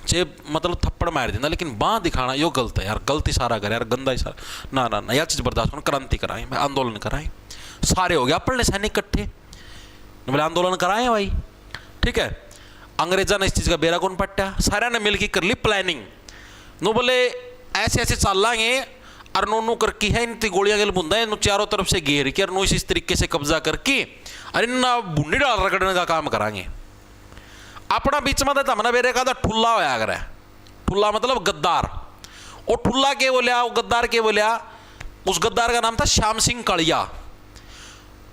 चे मतलब थप्पड़ मार देना, लेकिन बाँ दिखाना यो गलत है यार, गलत इशारा करे यार, गंदा इशारा, ना ना ना यह चीज़ बर्दाश्त करो। क्रांति कराएं, मैं आंदोलन कराएं, सारे हो गया अपने सैनिक इकट्ठे, बोले आंदोलन कराएं भाई, ठीक है। अंग्रेजा ने इस चीज़ का बेरा कौन पट्टा, सारे ने मिलकर कर ली प्लानिंग। नो बोले ऐसे ऐसे चलाएंगे और नो करके है इन गोलियां गल बुंदा है, चारों तरफ से घेर के और नो इस तरीके से कब्जा करके अरे ना भुंडी डाल रगड़ने का काम कराएंगे। अपना बीच में तो हमने मेरे कहा ठुल्ला होया करे, ठुल्ला मतलब गद्दार। और ठुल्ला के बोलिया, वो गद्दार के बोलिया, उस गद्दार का नाम था श्याम सिंह कालिया।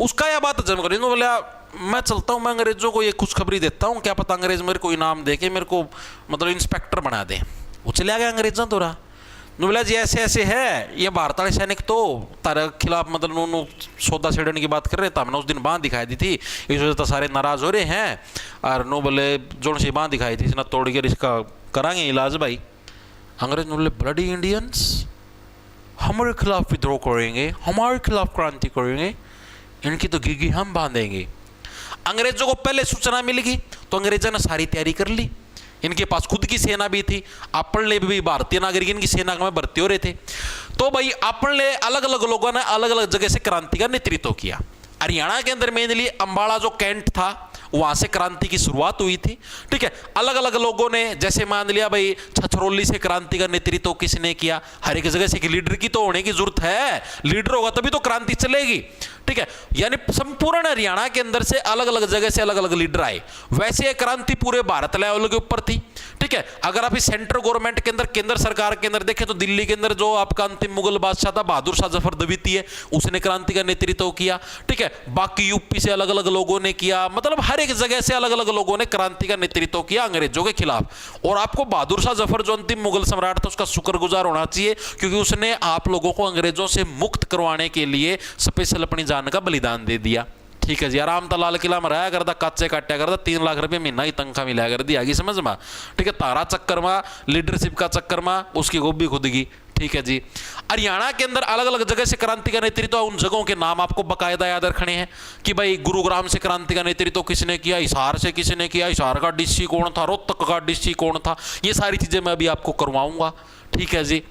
उसका यह बात जम करी, बोलिया मैं चलता हूँ, मैं अंग्रेजों को ये खुशखबरी देता हूँ, क्या पता अंग्रेज मेरे को इनाम दे के मेरे को मतलब इंस्पेक्टर बना दे। वो चले गया अंग्रेजों तो रहा, बोला जी ऐसे ऐसे है, ये भारत वाले सैनिक तो तारे खिलाफ मतलब नो सौदा छेड़ने की बात कर रहे थे, हमने उस दिन बांध दिखाई दी थी, इस वजह से सारे नाराज हो रहे हैं, और नो बोले जोन सी बांध दिखाई थी इसने तोड़ कर इसका करांगे इलाज भाई। अंग्रेज बोले ब्लडी इंडियंस, हमारे खिलाफ विद्रोह करेंगे, हमारे खिलाफ क्रांति करेंगे, इनकी तो गिगी हम बांधेंगे। अंग्रेजों को पहले सूचना मिल गई तो अंग्रेजों ने सारी तैयारी कर ली, इनके पास खुद की सेना भी थी, अपन ले भी भारतीय नागरिक इनकी सेना में भर्ती हो रहे थे। तो भाई अपन ले अलग अलग लोगों ने अलग अलग जगह से क्रांति का नेतृत्व किया। हरियाणा के अंदर मेनली अंबाला जो कैंट था वहां से क्रांति की शुरुआत हुई थी, ठीक है। अलग अलग लोगों ने, जैसे मान लिया भाई छछरौली से क्रांति का नेतृत्व किसने किया, हर एक जगह से एक लीडर की तो होने की जरूरत है, लीडर होगा तभी तो क्रांति चलेगी, ठीक है। यानी संपूर्ण हरियाणा के अंदर से अलग अलग जगह से अलग अलग लीडर आए। वैसे ये क्रांति पूरे भारत लेवल के ऊपर थी, ठीक है। अगर आप इस सेंट्रल गवर्नमेंट के अंदर, केंद्र सरकार के अंदर देखें तो दिल्ली के अंदर जो आपका अंतिम मुगल बादशाह था बहादुर शाह जफर द्वितीय, उसने क्रांति का नेतृत्व किया, ठीक है। बाकी यूपी से अलग अलग लोगों ने किया, मतलब हर एक जगह से अलग अलग लोगों ने क्रांति का नेतृत्व किया अंग्रेजों के खिलाफ। और आपको बहादुर शाह जफर जो अंतिम मुगल सम्राट था उसका शुक्रगुजार होना चाहिए, क्योंकि उसने आप लोगों को अंग्रेजों से मुक्त करवाने के लिए स्पेशल अपनी जान का बलिदान दे दिया, ठीक है जी। आराम तो लाल किला में रहा करता, काचे काटा करता, 3 लाख रुपये महीना की तनख्वाह मिला कर दी, आगे समझ में, ठीक है। तारा चक्कर में, लीडरशिप का चक्कर में उसकी गोभी खुद की, ठीक है जी। हरियाणा के अंदर अलग अलग जगह से क्रांति का नेतृत्व, उन जगहों के नाम आपको बकायदा याद रखने हैं कि भाई गुरुग्राम से क्रांति का नेतृत्व किसने किया, हिसार से किसने किया, हिसार का डीसी कौन था, रोहतक का डीसी कौन था, ये सारी चीजें मैं अभी आपको करवाऊंगा, ठीक है जी।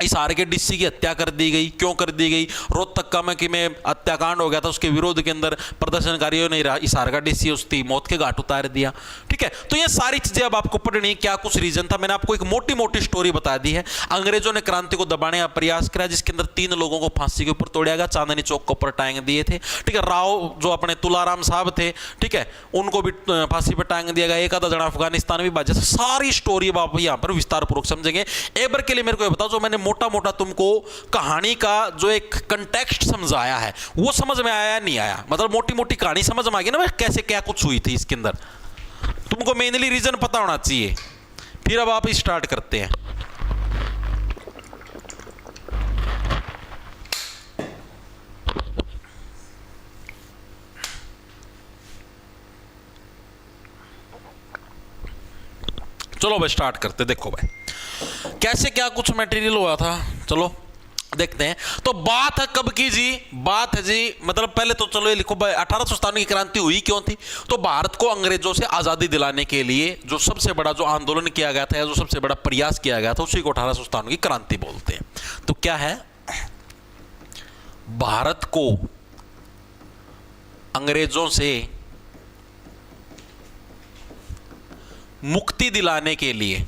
हिसार के डीसी की हत्या कर दी गई, क्यों कर दी गई, रोहतक का में हत्याकांड हो गया था, उसके विरोध के अंदर प्रदर्शनकारियों ने हिसार का डीसी उसकी मौत के घाट उतार दिया, ठीक है। तो ये सारी चीजें अब आपको पढ़नी, क्या कुछ रीजन था। मैंने आपको एक मोटी मोटी स्टोरी बता दी है। अंग्रेजों ने क्रांति को दबाने का प्रयास किया, जिसके अंदर 3 लोगों को फांसी के ऊपर तोड़ा गया, चांदनी चौक के ऊपर टांग दिए थे, ठीक है। राव जो अपने तुलाराम साहब थे, ठीक है, उनको भी फांसी पर टांग दिया गया, एक आधा जना अफगानिस्तान भी बाजा। सारी स्टोरी आप यहाँ पर विस्तार पूर्वक समझेंगे। एक बार के लिए मेरे को बताओ, जो मैंने मोटा मोटा तुमको कहानी का जो एक कंटेक्स्ट समझाया है वो समझ में आया नहीं आया, मतलब मोटी मोटी कहानी समझ में आ गई ना कैसे क्या कुछ हुई थी इसके अंदर, तुमको मेनली रीजन पता होना चाहिए। फिर अब आप स्टार्ट करते हैं। चलो भाई स्टार्ट करते, देखो भाई कैसे क्या कुछ मटेरियल हुआ था, चलो देखते हैं। तो बात है कब की जी, बात है जी मतलब पहले तो चलो ये लिखो भाई 1857 की क्रांति हुई क्यों थी। तो भारत को अंग्रेजों से आजादी दिलाने के लिए जो सबसे बड़ा जो आंदोलन किया गया था या जो सबसे बड़ा प्रयास किया गया था उसी को 1857 की क्रांति बोलते हैं। तो क्या है, भारत को अंग्रेजों से मुक्ति दिलाने के लिए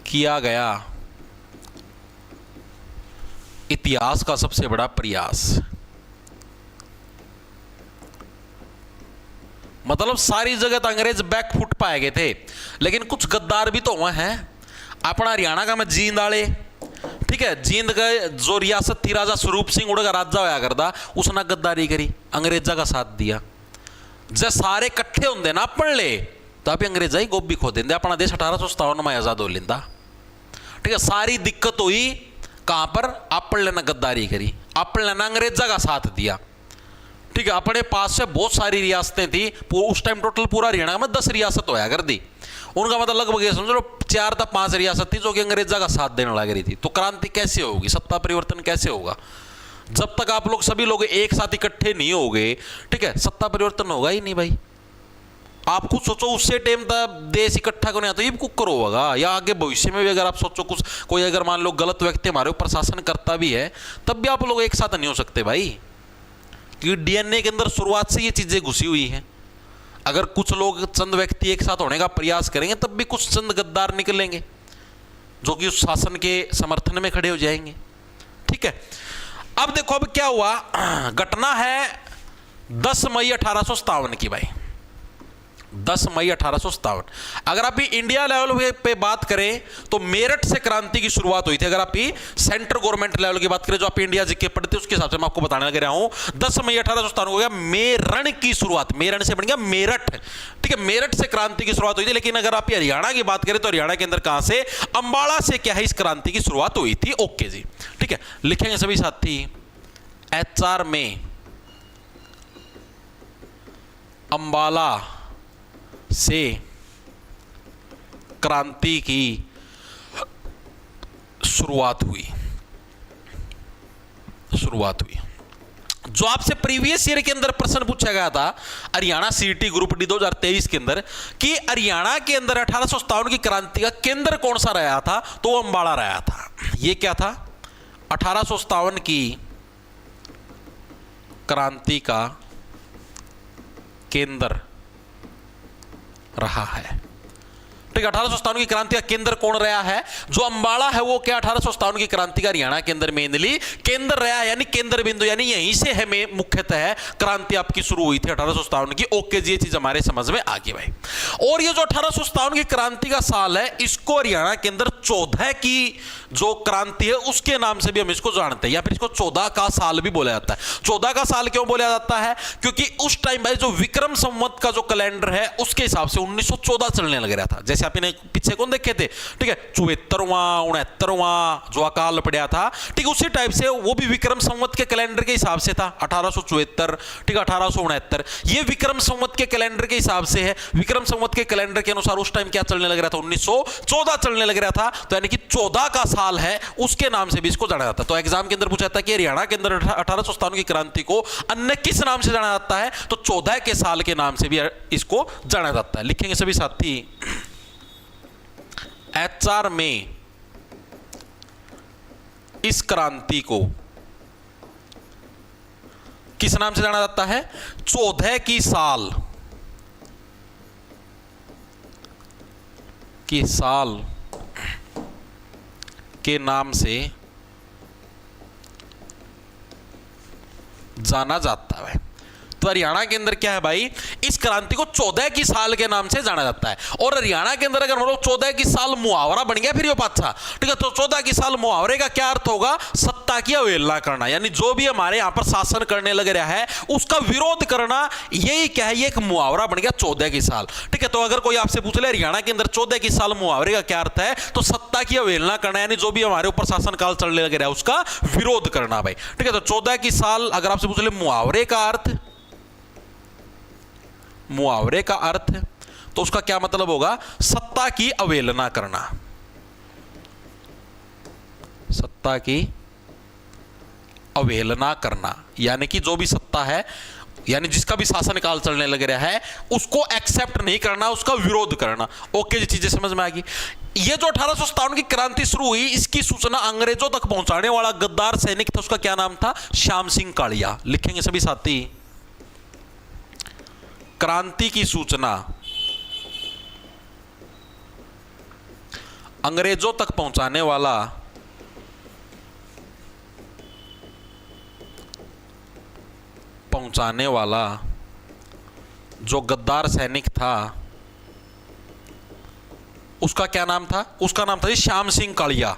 किया गया इतिहास का सबसे बड़ा प्रयास। मतलब सारी जगह तो अंग्रेज बैकफुट पाए गए थे, लेकिन कुछ गद्दार भी तो हुए हैं। अपना हरियाणा का मैं जींद आले, ठीक है, जींद का जो रियासत थी राजा स्वरूप सिंह उड़ का राजा होया करता, उसने गद्दारी करी, अंग्रेजा का साथ दिया। जब सारे इकट्ठे होंगे ना अपन ले तो आप अंग्रेजा ही गोभी खो देंगे, अपना देश 1857 में आजाद हो लेंदा, ठीक है। सारी दिक्कत हुई कहां पर, अपन लेना गद्दारी करी, अपन लेना अंग्रेजा का साथ दिया, ठीक है। अपने पास से बहुत सारी रियासतें थी, उस टाइम टोटल पूरा हरियाणा में 10 रियासत होया कर दी, उनका मतलब लगभग ये समझो 4 या 5 रियासत थी जो कि अंग्रेजा का साथ देने लग रही थी। तो क्रांति कैसे होगी, सत्ता परिवर्तन कैसे होगा, जब तक आप लोग सभी लोग एक साथ इकट्ठे नहीं होगे, ठीक है, सत्ता परिवर्तन होगा ही नहीं भाई। आप खुद सोचो उससे टाइम तक देश इकट्ठा करने तो ये कुकर होगा, या आगे भविष्य में भी अगर आप सोचो कुछ कोई अगर मान लो गलत व्यक्ति हमारे ऊपर शासन करता भी है तब भी आप लोग एक साथ नहीं हो सकते भाई, क्योंकि डीएनए के अंदर शुरुआत से ये चीजें घुसी हुई हैं। अगर कुछ लोग चंद व्यक्ति एक साथ होने का प्रयास करेंगे तब भी कुछ चंद गद्दार निकलेंगे जो कि उस शासन के समर्थन में खड़े हो जाएंगे, ठीक है। अब देखो अब क्या हुआ, घटना है 10 मई 1857 की भाई, 10 मई 1857। अगर आप इंडिया लेवल पे बात करें तो मेरठ से क्रांति की शुरुआत हुई थी। अगर आप सेंट्रल गवर्नमेंट लेवल की बात करें, जो आप इंडिया जीके पढ़ते हैं उसके हिसाब से मैं आपको बताने लग रहा हूं, 10 मई 1857 हो गया मेरण की शुरुआत, मेरण से बन गया मेरठ, ठीक है, मेरठ से क्रांति की शुरुआत हुई थी। लेकिन अगर आप हरियाणा की बात करें तो हरियाणा के अंदर कहां से, अंबाला से क्या है इस क्रांति की शुरुआत हुई थी। ओके जी, ठीक है, लिखेंगे सभी साथी, HR में अंबाला से क्रांति की शुरुआत हुई। जो आपसे प्रीवियस ईयर के अंदर प्रश्न पूछा गया था हरियाणा CET ग्रुप डी 2023 के अंदर कि हरियाणा के अंदर 1857 की क्रांति का केंद्र कौन सा रहा था, तो वो अंबाला रहा था। ये क्या था, 1857 की क्रांति का केंद्र रहा है, ठीक है। 1857 की क्रांति का केंद्र कौन रहा है, जो अंबाला है वो क्या 1857 की क्रांति का हरियाणा के अंदर मेनली केंद्र रहा है, यानी केंद्र बिंदु, यानी यहीं से हमें मुख्यतः क्रांति आपकी शुरू हुई थी 1857 की। ओके जी, ये चीज हमारे समझ में आ गई भाई। और ये जो 1857 की क्रांति का साल है, इसको हरियाणा के अंदर 14 की जो क्रांति है उसके नाम से भी हम इसको जानते हैं, या फिर इसको 14 का साल भी बोला जाता है। 14 का साल क्यों बोला जाता है, क्योंकि उस टाइम भाई जो विक्रम संवत का जो कैलेंडर है उसके हिसाब से 1914 चलने लग रहा था। जैसे आपने पीछे कौन देखे थे, ठीक है, 74वां 69वां जो अकाल पड़ा था, ठीक है, उसी टाइप से वो भी विक्रम संवत के कैलेंडर के हिसाब से था 1874, ठीक है, 1869 ये विक्रम संवत के कैलेंडर के हिसाब से है। विक्रम संवत के कैलेंडर के अनुसार उस टाइम क्या चलने लग रहा था, 1914 चलने लग रहा था, तो यानी कि 14 का साल है उसके नाम से भी इसको जाना जाता है। तो एग्जाम के अंदर पूछा जाता है कि हरियाणा के अंदर 1857 की क्रांति को अन्य किस नाम से जाना जाता है, तो 14 के साल के नाम से भी इसको जाना जाता है। लिखेंगे सभी साथी, HR में इस क्रांति को किस नाम से जाना जाता है, 14 की साल के नाम से जाना जाता है। तो हरियाणा के अंदर क्या है भाई, इस क्रांति को 14 की साल के नाम से जाना जाता है। और हरियाणा के अंदर अगर हम लोग 14 की साल मुहावरा बन गया फिर ये पाछा, ठीक है, तो 14 की साल मुहावरे का क्या अर्थ होगा, सत्ता की अवहेलना करना, यानी जो भी हमारे यहां पर शासन करने लग रहा है उसका विरोध करना, यही क्या है, ये एक मुहावरा बन गया 14 की साल, ठीक है। तो अगर कोई आपसे पूछ ले हरियाणा के अंदर 14 की साल मुहावरे का क्या अर्थ है, तो सत्ता की अवहेलना करना, यानी जो भी हमारे ऊपर शासन काल चलने लग रहा है उसका विरोध करना भाई, ठीक है। तो 14 की साल अगर आपसे पूछ ले मुहावरे का अर्थ, मुहावरे का अर्थ तो उसका क्या मतलब होगा, सत्ता की अवहेलना करना, सत्ता की अवहेलना करना, यानी कि जो भी सत्ता है, यानी जिसका भी शासन काल चलने लग रहा है उसको एक्सेप्ट नहीं करना, उसका विरोध करना। ओके जी, चीजें समझ में आ गई। ये जो 1857 की क्रांति शुरू हुई, इसकी सूचना अंग्रेजों तक पहुंचाने वाला गद्दार सैनिक था, उसका क्या नाम था, श्याम सिंह कालिया। लिखेंगे सभी साथी, क्रांति की सूचना अंग्रेजों तक पहुंचाने वाला जो गद्दार सैनिक था उसका क्या नाम था, उसका नाम था श्याम सिंह कालिया,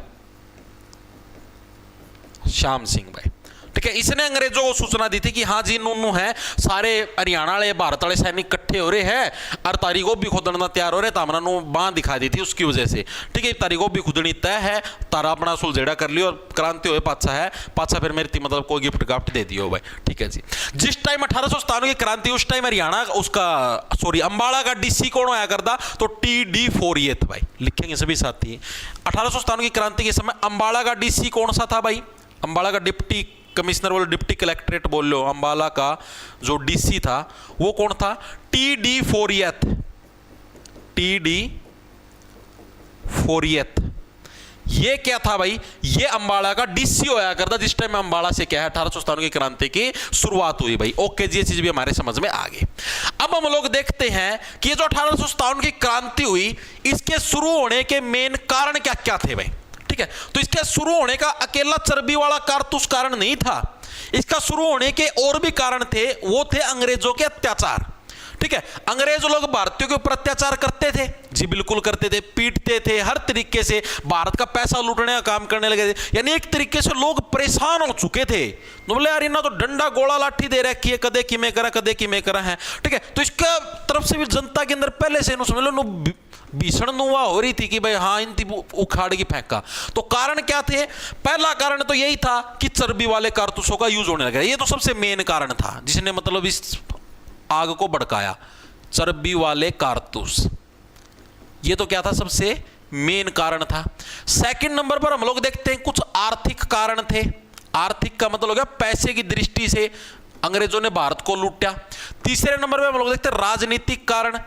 श्याम सिंह भाई, ठीक है। इसने अंग्रेजों को सूचना दी थी कि हाँ जी नूनू है, सारे हरियाणा वाले भारत वाले सैनिक इकट्ठे हो रहे हैं और तारीखों भी खुदना तैयार हो रहे, तो हमने बांध दिखा दी थी उसकी वजह से, ठीक है। तारीखों भी खुदनी तय है, तारा अपना सुलझेड़ा कर लियो और क्रांति हो पाछा है, पाछा फिर मेरी मतलब कोई गिफ्ट गाफ्ट दे दियो भाई, ठीक है जी। जिस टाइम 1857 की क्रांति, उस टाइम हरियाणा उसका अंबाला का DC कौन होया करता, तो TD फोरियत भाई। लिखेंगे सभी साथी, 1857 की क्रांति के समय अंबाला का DC कौन सा था भाई, अंबाला का डिप्टी कमिश्नर बोलो, डिप्टी कलेक्ट्रेट बोल लो, अंबाला का जो DC था वो कौन था, TD फोरियत, TD फोरियत। ये क्या था भाई, ये अंबाला का DC होया करता जिस टाइम अंबाला से क्या है 1857 की क्रांति की शुरुआत हुई भाई। ओके जी, ये चीज भी हमारे समझ में आ गई। अब हम लोग देखते हैं कि ये जो 1857 की क्रांति हुई, इसके शुरू होने के मेन कारण क्या क्या थे भाई, ठीक है। तो इसके शुरू होने का अकेला चर्बी वाला कारतूस कारण नहीं था, इसका शुरू होने के और भी कारण थे। वो थे अंग्रेजों के अत्याचार, ठीक है। अंग्रेज लोग भारतीयों के ऊपर अत्याचार करते थे, जी बिल्कुल करते थे, पीटते थे, हर तरीके से भारत का पैसा लूटने का काम करने लगे थे। यानी एक तरीके से लोग परेशान हो चुके थे। तो बोले यार इन्हें तो डंडा गोला लाठी दे रखी है, कदे कि में करा कदे कि में करा है, ठीक है। तो इसका तरफ से भी जनता के अंदर पहले से समझ लो भीषण नुवा हो रही थी कि भाई हाँ इन उखाड़ की फेंका। तो कारण क्या थे? पहला कारण तो यही था कि चर्बी वाले कारतूसों का यूज होने लगा। ये तो सबसे मेन कारण था जिसने मतलब इस आग को भड़काया, चर्बी वाले कारतूस। ये तो क्या था? सबसे मेन कारण था। सेकंड नंबर पर हम लोग देखते हैं कुछ आर्थिक कारण थे। आर्थिक का मतलब हो गया पैसे की दृष्टि से अंग्रेजों ने भारत को लूटा। तीसरे नंबर पर हम लोग देखते हैं राजनीतिक कारण,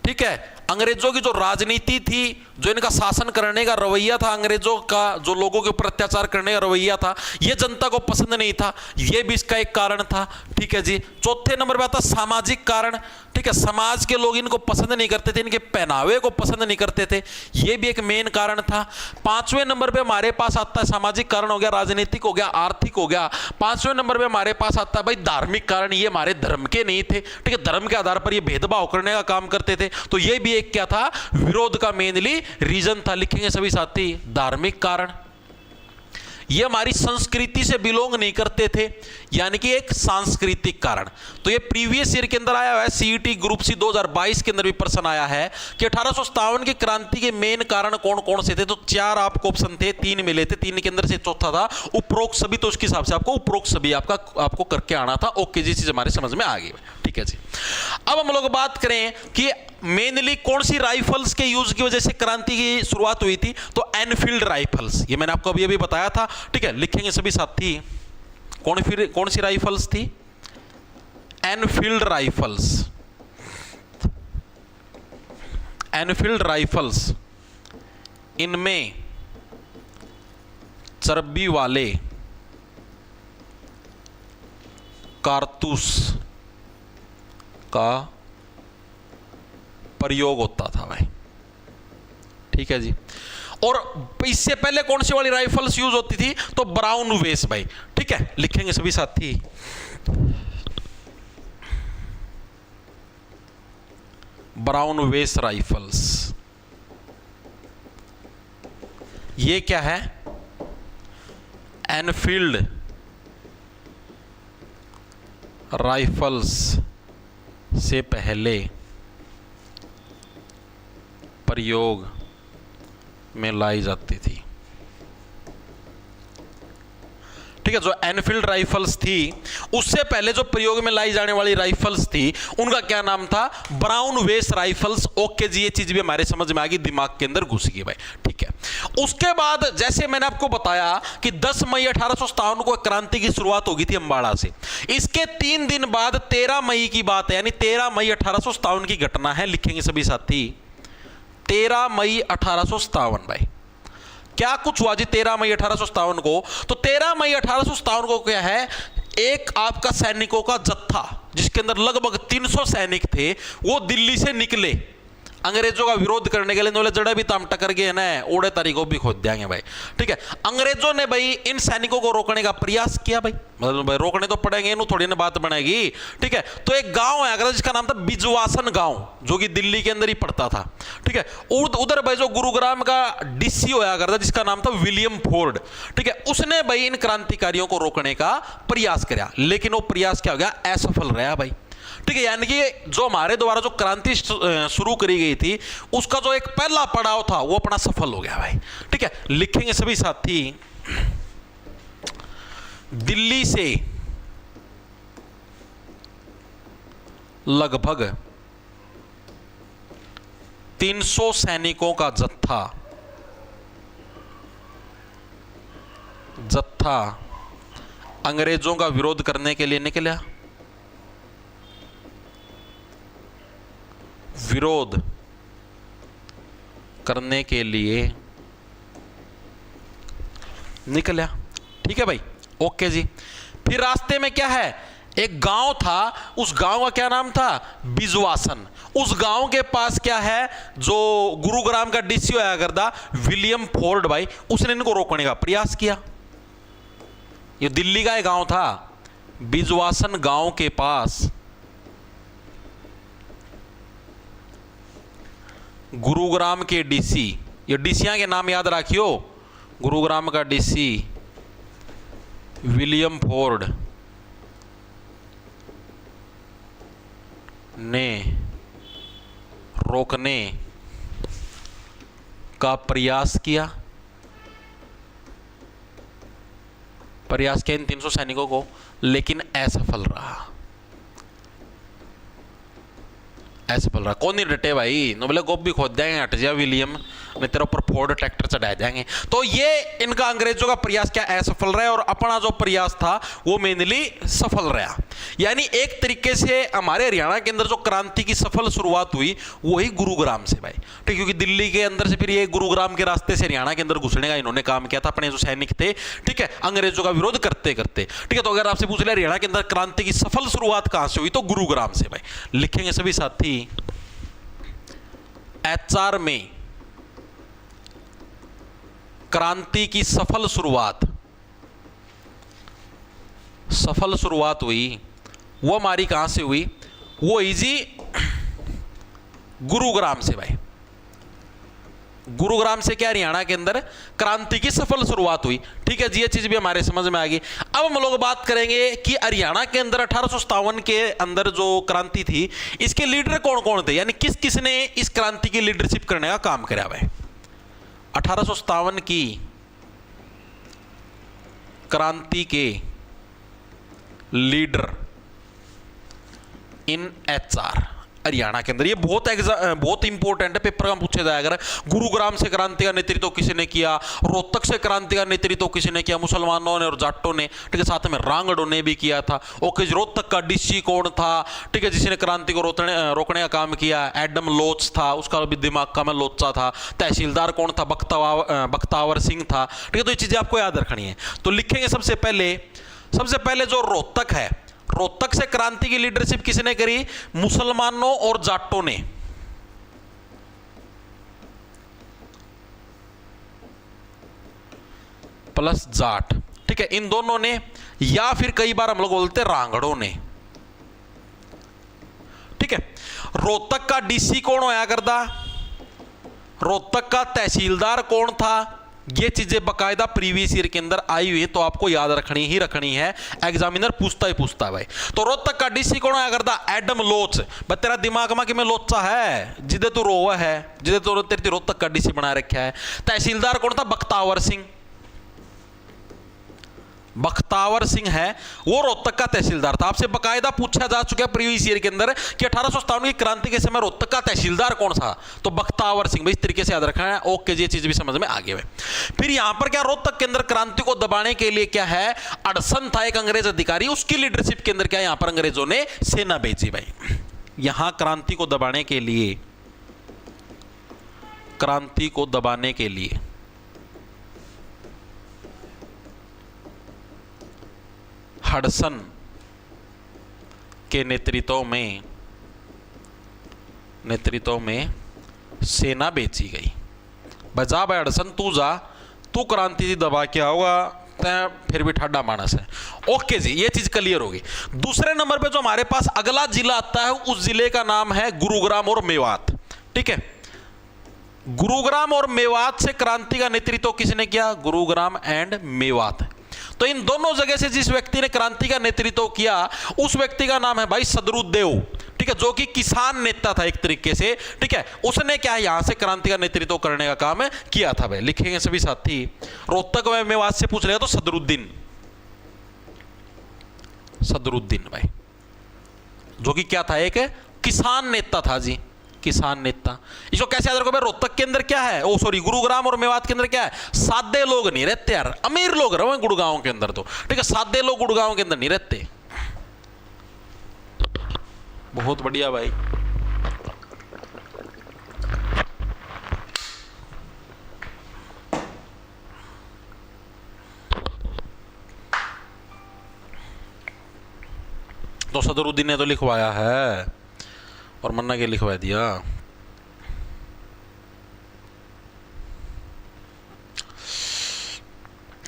ठीक है। अंग्रेजों की जो राजनीति थी, जो इनका शासन करने का रवैया था, अंग्रेजों का जो लोगों के ऊपर अत्याचार करने का रवैया था, यह जनता को पसंद नहीं था, यह भी इसका एक कारण था, ठीक है जी। चौथे नंबर पे आता सामाजिक कारण, ठीक है। समाज के लोग इनको पसंद नहीं करते थे, इनके पहनावे को पसंद नहीं करते थे, यह भी एक मेन कारण था। पांचवें नंबर पे हमारे पास आता है सामाजिक कारण हो गया, राजनीतिक हो गया, आर्थिक हो गया। पांचवें नंबर पे हमारे पास आता है भाई धार्मिक कारण। ये हमारे धर्म के नहीं थे, ठीक है, धर्म के आधार पर ये भेदभाव करने का काम करते थे। तो ये भी एक क्या था? विरोध का मेनली रीजन था। लिखेंगे सभी साथी धार्मिक कारण। ये हमारी संस्कृति से बिलोंग नहीं करते थे, यानी कि एक सांस्कृतिक कारण। तो ये प्रीवियस ईयर के अंदर आया हुआ है, सीईटी ग्रुप सी 2022 के अंदर भी प्रश्न आया है कि 1857 की क्रांति के मेन कारण कौन कौन से थे। तो 4 आपको ऑप्शन थे, 3 मिले थे, 3 के अंदर से चौथा था उपरोक्त सभी। तो उसके हिसाब से आपको उपरोक्त सभी आपको करके आना था। ओके जी, चीज हमारे समझ में आ गई, ठीक है जी। अब हम लोग बात करें कि मेनली कौन सी राइफल्स के यूज की वजह से क्रांति की शुरुआत हुई थी। तो एनफील्ड राइफल्स, ये मैंने आपको अभी बताया था, ठीक है। लिखेंगे सभी साथी कौन सी राइफल्स थी? Enfield rifles. एनफील्ड राइफल्स, इनमें चर्बी वाले कारतूस का प्रयोग होता था भाई, ठीक है जी। और इससे पहले कौन सी वाली राइफल्स यूज होती थी? तो ब्राउन वेस भाई, ठीक है। लिखेंगे सभी साथी ब्राउन वेस राइफल्स। ये क्या है? एनफील्ड राइफल्स से पहले प्रयोग में लाई जाती थी, ठीक है। जो एनफील्ड राइफल्स थी उससे पहले जो प्रयोग में लाई जाने वाली राइफल्स थी उनका क्या नाम था? ब्राउन वेस राइफल्स। ओके जी, ये चीज भी हमारे समझ में आ गई, दिमाग के अंदर घुस गई भाई, ठीक है। उसके बाद जैसे मैंने आपको बताया कि 10 मई 1857 को क्रांति की शुरुआत होगी थी अंबाड़ा से। इसके 3 दिन बाद 13 मई की बात है, यानी 13 मई 1857 की घटना है। लिखेंगे सभी साथी 13 मई 1857 भाई। क्या कुछ हुआ जी 13 मई 1857 को? तो 13 मई 1857 को क्या है? एक आपका सैनिकों का जत्था जिसके अंदर लगभग 300 सैनिक थे, वो दिल्ली से निकले अंग्रेजों का विरोध करने के लिए। बोले जड़ा भी ताम टकर गए ना, ओड़े तारीखों भी खोद देंगे भाई, ठीक है। अंग्रेजों ने भाई इन सैनिकों को रोकने का प्रयास किया भाई, मतलब भाई रोकने तो पड़ेंगे, इन्हों थोड़ी ना बात बनेगी, ठीक है। तो एक गांव है अगर जिसका नाम था बिजवासन गांव, जो कि दिल्ली के अंदर ही पड़ता था, ठीक है। उधर भाई जो गुरुग्राम का डीसी होया करता जिसका नाम था विलियम फोर्ड, ठीक है, उसने भाई इन क्रांतिकारियों को रोकने का प्रयास किया, लेकिन वो प्रयास क्या हो गया? असफल रहा भाई, ठीक है। यानी कि जो हमारे द्वारा जो क्रांति शुरू करी गई थी उसका जो एक पहला पड़ाव था वो अपना सफल हो गया भाई, ठीक है। लिखेंगे सभी साथी दिल्ली से लगभग 300 सैनिकों का जत्था अंग्रेजों का विरोध करने के लिए निकला। विरोध करने के लिए निकला, ठीक है भाई, ओके जी। फिर रास्ते में क्या है? एक गांव था, उस गांव का क्या नाम था? बिजवासन। उस गांव के पास क्या है, जो गुरुग्राम का डीसी आया करता विलियम फोर्ड भाई, उसने इनको रोकने का प्रयास किया। ये दिल्ली का एक गांव था, बिजवासन गांव के पास गुरुग्राम के डीसी, ये डीसीया के नाम याद रखियो, गुरुग्राम का डीसी विलियम फोर्ड ने रोकने का प्रयास किया। इन 300 सैनिकों को, लेकिन असफल रहा। कौन नहीं डटे भाई, नो बोले गोभी खोद देंगे, हट जा विलियम, मैं तेरे ऊपर फोर्ड ट्रैक्टर चढ़ा देंगे। तो ये इनका अंग्रेजों का प्रयास क्या असफल रहा, और अपना जो प्रयास था वो मेनली सफल रहा। यानी एक तरीके से हमारे हरियाणा के अंदर जो क्रांति की सफल शुरुआत हुई वही गुरुग्राम से भाई, ठीक, क्योंकि दिल्ली के अंदर से फिर ये गुरुग्राम के रास्ते से हरियाणा के अंदर घुसने का इन्होंने काम किया था, अपने जो सैनिक थे, ठीक है, अंग्रेजों का विरोध करते करते, ठीक है। तो अगर आपसे पूछ ले हरियाणा के अंदर क्रांति की सफल शुरुआत कहां से हुई, तो गुरुग्राम से भाई। लिखेंगे सभी साथी, एचआर में क्रांति की सफल शुरुआत हुई, वो हमारी कहां से हुई, वो इजी गुरुग्राम से भाई। गुरुग्राम से क्या हरियाणा के अंदर क्रांति की सफल शुरुआत हुई, ठीक है जी, ये चीज भी हमारे समझ में आ गई। अब हम लोग बात करेंगे कि हरियाणा के अंदर 1857 के अंदर जो क्रांति थी, इसके लीडर कौन कौन थे, यानी किस किस ने इस क्रांति की लीडरशिप करने का काम करा भाई। 1857 की क्रांति के लीडर इन एचआर हरियाणा के अंदर, ये बहुत इंपॉर्टेंट है, पेपर का पूछा जाएगा। गुरुग्राम से क्रांति का नेतृत्व किसी ने किया, रोहतक से क्रांति का नेतृत्व किसी ने किया, मुसलमानों ने और जाटों ने, ठीक है, साथ में रांगड़ों ने भी किया था। ओके, रोहतक का डीसी कौन था, ठीक है, जिसने क्रांति को रोकने का काम किया, एडम लोच था, उसका भी दिमाग का में लोचा था। तहसीलदार कौन था, बख्तावर सिंह था, ठीक है। तो ये चीजें आपको याद रखनी है। तो लिखेंगे सबसे पहले जो रोहतक है, रोहतक से क्रांति की लीडरशिप किसने करी, मुसलमानों और जाटों ने। प्लस जाट, ठीक है, इन दोनों ने, या फिर कई बार हम लोग बोलते रांगड़ों ने, ठीक है। रोहतक का डीसी कौन होया करता, रोहतक का तहसीलदार कौन था, ये चीजें बकायदा प्रीवियस ईयर के अंदर आई हुई है, तो आपको याद रखनी है, एग्जामिनर पूछता है भाई। तो रोहतक का डीसी कौन आया करता, एडम लोच। बस तेरा दिमाग में कि मैं लोचा है, जिदे तू रोवा है, जिदे तो तेरे रोहतक का डीसी बना रखा है। तहसीलदार कौन था, बख्तावर सिंह है, वो रोहतक का तहसीलदार था। आपसे बकायदा पूछा जा चुका है प्रीवियस ईयर के अंदर कि 1857 की क्रांति के समय रोहतक का तहसीलदार कौन था, तो बख्तावर सिंह। भाई इस तरीके से याद रखना है। ओके जी, ये चीज भी समझ में आ गई। फिर यहां पर क्या, रोहतक के अंदर क्रांति को दबाने के लिए क्या है, अड़सन था एक अंग्रेज अधिकारी, उसकी लीडरशिप के अंदर क्या, यहां पर अंग्रेजों ने सेना भेजी भाई। यहां क्रांति को दबाने के लिए हडसन के नेतृत्व में सेना भेजी गई। बजा भाई हडसन, तू जा, तू क्रांति दबा के आओगा, तय फिर भी ठाडा मानस है। ओके जी, ये चीज क्लियर होगी। दूसरे नंबर पे जो हमारे पास अगला जिला आता है, उस जिले का नाम है गुरुग्राम और मेवात, ठीक है। गुरुग्राम और मेवात से क्रांति का नेतृत्व किसने किया, गुरुग्राम एंड मेवात। तो इन दोनों जगह से जिस व्यक्ति ने क्रांति का नेतृत्व किया, उस व्यक्ति का नाम है भाई सदरुद्देव, ठीक है, जो कि किसान नेता था एक तरीके से, ठीक है। उसने क्या है, यहां से क्रांति का नेतृत्व करने का काम किया था भाई। लिखेंगे सभी साथी, रोहतक में मेवात से पूछ लेगा तो सदरुद्दीन भाई, जो कि क्या था, एक किसान नेता था जी, किसान नेता। इसको कैसे याद रखो, रोहतक के अंदर क्या है, गुरुग्राम और मेवात के अंदर क्या है, सादे लोग नहीं रहते यार, अमीर लोग रहे गुड़गांव के अंदर, तो ठीक है, सादे लोग गुड़गांव के अंदर नहीं रहते। बहुत बढ़िया भाई। तो सदरुद्दीन ने तो लिखवाया है और मन्ना के लिखवा दिया।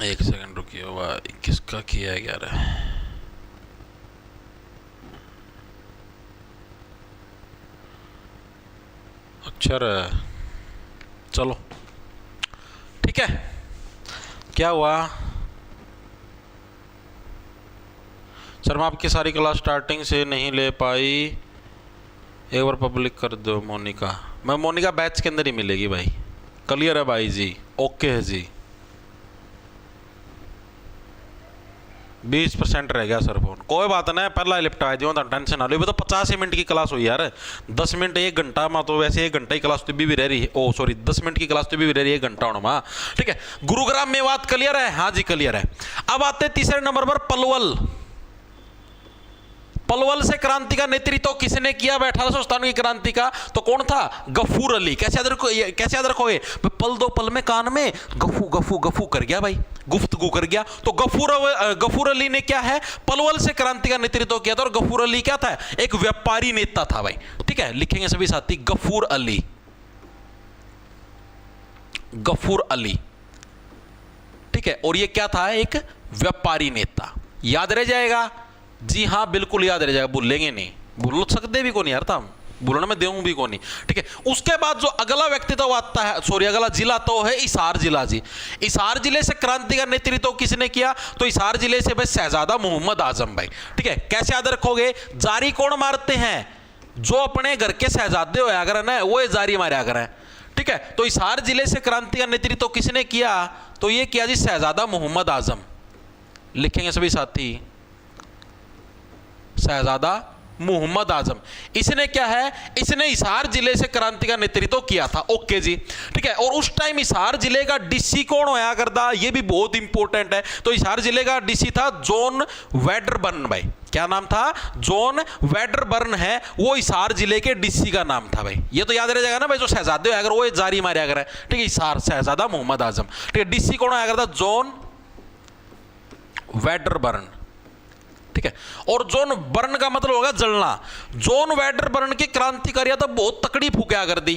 एक सेकंड रुकिए भाई, किसका किया है यार? अक्षर, चलो ठीक है। क्या हुआ सर? मैं आपकी सारी क्लास स्टार्टिंग से नहीं ले पाई, एक बार पब्लिक कर दो मोनिका। मैं मोनिका बैच के अंदर ही मिलेगी भाई। क्लियर है भाई जी? ओके है जी। 20% रह गया सर फोन, कोई बात नहीं, पहला लिपटा दियो, टेंशन ना लो। ये तो 50 मिनट की क्लास हुई यार, 10 मिनट 1 घंटा में तो वैसे 1 घंटा की क्लास तो भी रह रही है। ओ सॉरी, 10 मिनट की क्लास तो भी रह रही है 1 घंटा होना माँ। ठीक है, गुरुग्राम में बात क्लियर है? हाँ जी क्लियर है। अब आते तीसरे नंबर पर पलवल। पलवल से क्रांति का नेतृत्व किसने किया? 1897 की क्रांति का तो कौन था? गफूर अली। कैसे याद रखोगे? पल दो पल में कान में गफू गफू गफू कर गया भाई, गुफ्तगू कर गया। तो गफूर अली ने क्या है, पलवल से क्रांति का नेतृत्व किया था। और गफूर अली क्या था? एक व्यापारी नेता था भाई। ठीक है, लिखेंगे सभी साथी गफूर अली, गफूर अली। ठीक है, और ये क्या था? एक व्यापारी नेता। याद रह जाएगा? जी हाँ बिल्कुल याद रह जाएगा, भूलेंगे नहीं, भूल सकते भी को नहीं यार, था भूलने में देऊं भी को नहीं। ठीक है, उसके बाद जो अगला व्यक्तित्व आता है, सॉरी अगला जिला तो है हिसार जिला जी। हिसार जिले से क्रांति का नेतृत्व किसने किया? तो हिसार जिले से भाई शहजादा मोहम्मद आजम भाई। ठीक है, कैसे याद रखोगे? जारी कौन मारते हैं? जो अपने घर के शहजादे होया करें ना, वो जारी मारा करें। ठीक है, तो हिसार जिले से क्रांति का नेतृत्व किसने किया? तो ये किया जी शहजादा मोहम्मद आजम। लिखेंगे सभी साथी शहजादा मोहम्मद आजम। इसने क्या है? इसने हिसार जिले से क्रांति का नेतृत्व किया था। ओके जी, ठीक है। और उस टाइम हिसार जिले का डीसी कौन होया करता? ये भी बहुत इंपॉर्टेंट है। तो हिसार जिले का डीसी था जॉन वेडरबर्न भाई। क्या नाम था? जॉन वेडरबर्न है, वो हिसार जिले के डीसी का नाम था भाई। ये तो याद रह जाएगा ना भाई, जो शहजादे अगर वो जारी मारे अगर है। ठीक है, हिसार शहजादा मोहम्मद आजम। ठीक है, डीसी कौन होया करता? John Wedderburn. ठीक है, और जॉन बर्न का मतलब होगा जलना। जॉन वेडरबर्न की क्रांतिकारिया तो बहुत तकड़ी फूक्या कर दी।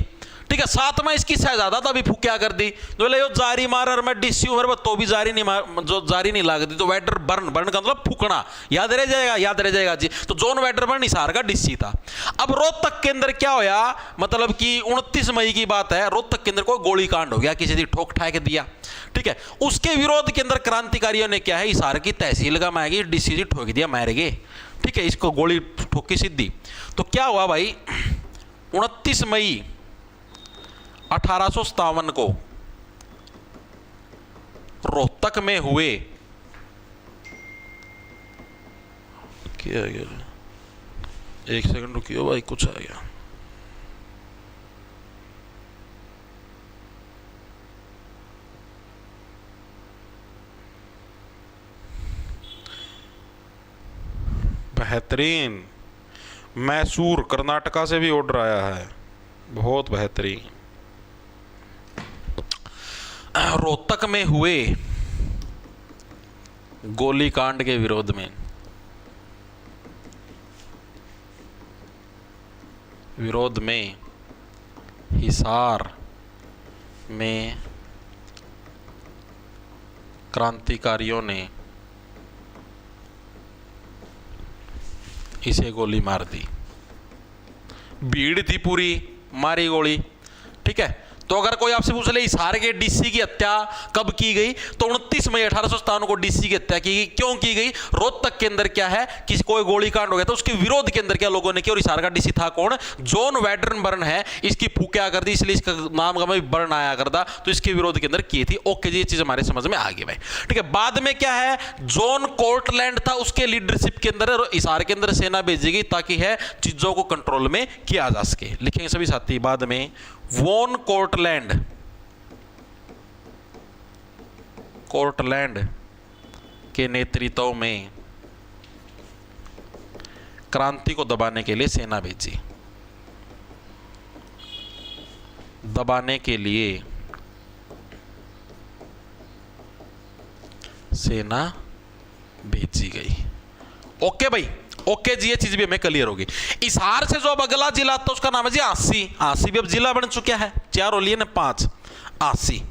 ठीक है, साथ में इसकी शहजादा था भी फूक्या कर दी। जो ले जारी मार और मैं डीसी उम्र तो भी जारी नहीं मार, जो जारी नहीं लाग दी। तो वेडरबर्न, बर्न का मतलब फूकना। याद रह जाएगा? याद रह जाएगा जी। तो जॉन वेडरबर्न हिसार का डीसी था। अब रोहतक के अंदर क्या होया? मतलब कि 29 मई की बात है, रोहतक के अंदर कोई गोली कांड हो गया, किसी ने ठोक ठाक दिया। ठीक है, उसके विरोध के अंदर क्रांतिकारियों ने क्या है, हिसार की तहसील का मांगी, डीसी जी ठोक दिया, मार गए। ठीक है, इसको गोली ठोकी सीधी। तो क्या हुआ भाई? 29 मई 1857 को रोहतक में हुए, क्या गया? एक सेकंड रुकियो भाई, कुछ आ गया। बेहतरीन, मैसूर कर्नाटका से भी ऑर्डर आया है, बहुत बेहतरीन। रोहतक में हुए गोलीकांड के विरोध में, हिसार में क्रांतिकारियों ने इसे गोली मार दी। भीड़ थी पूरी, मारी गोली। ठीक है, तो अगर कोई आपसे पूछ ले हिसार के डीसी की हत्या कब की गई, तो 29 मई 1857 को डीसी की हत्या की गई। क्यों की गई? रोहतक के अंदर क्या है कि कोई गोलीकांड हो गया था, उसके विरोध के अंदर क्या लोगों ने किया। और हिसार का डीसी था कौन? जॉन वेडरबर्न है। इसकी फूक्या कर दी, इसलिए इसका नाम का बर्न आया करता। तो इसके विरोध के अंदर की थी। ओके जी, ये चीज हमारे समझ में आ गई भाई। ठीक है, बाद में क्या है, जॉन कोर्टलैंड था, उसके लीडरशिप के अंदर हिसार के अंदर सेना भेजी गई ताकि है चीजों को कंट्रोल में किया जा सके। लिखेंगे सभी साथी बाद में, वॉन कोर्टलैंड के नेतृत्व में क्रांति को दबाने के लिए सेना भेजी। दबाने के लिए सेना भेजी गई। ओके भाई, ओके जी, ये चीज भी हमें क्लियर होगी। हिसार से जो अब अगला जिला आता है उसका नाम है जी आसी। आसी भी अब जिला बन चुका है, 4 हो लिए ना 5। आसी,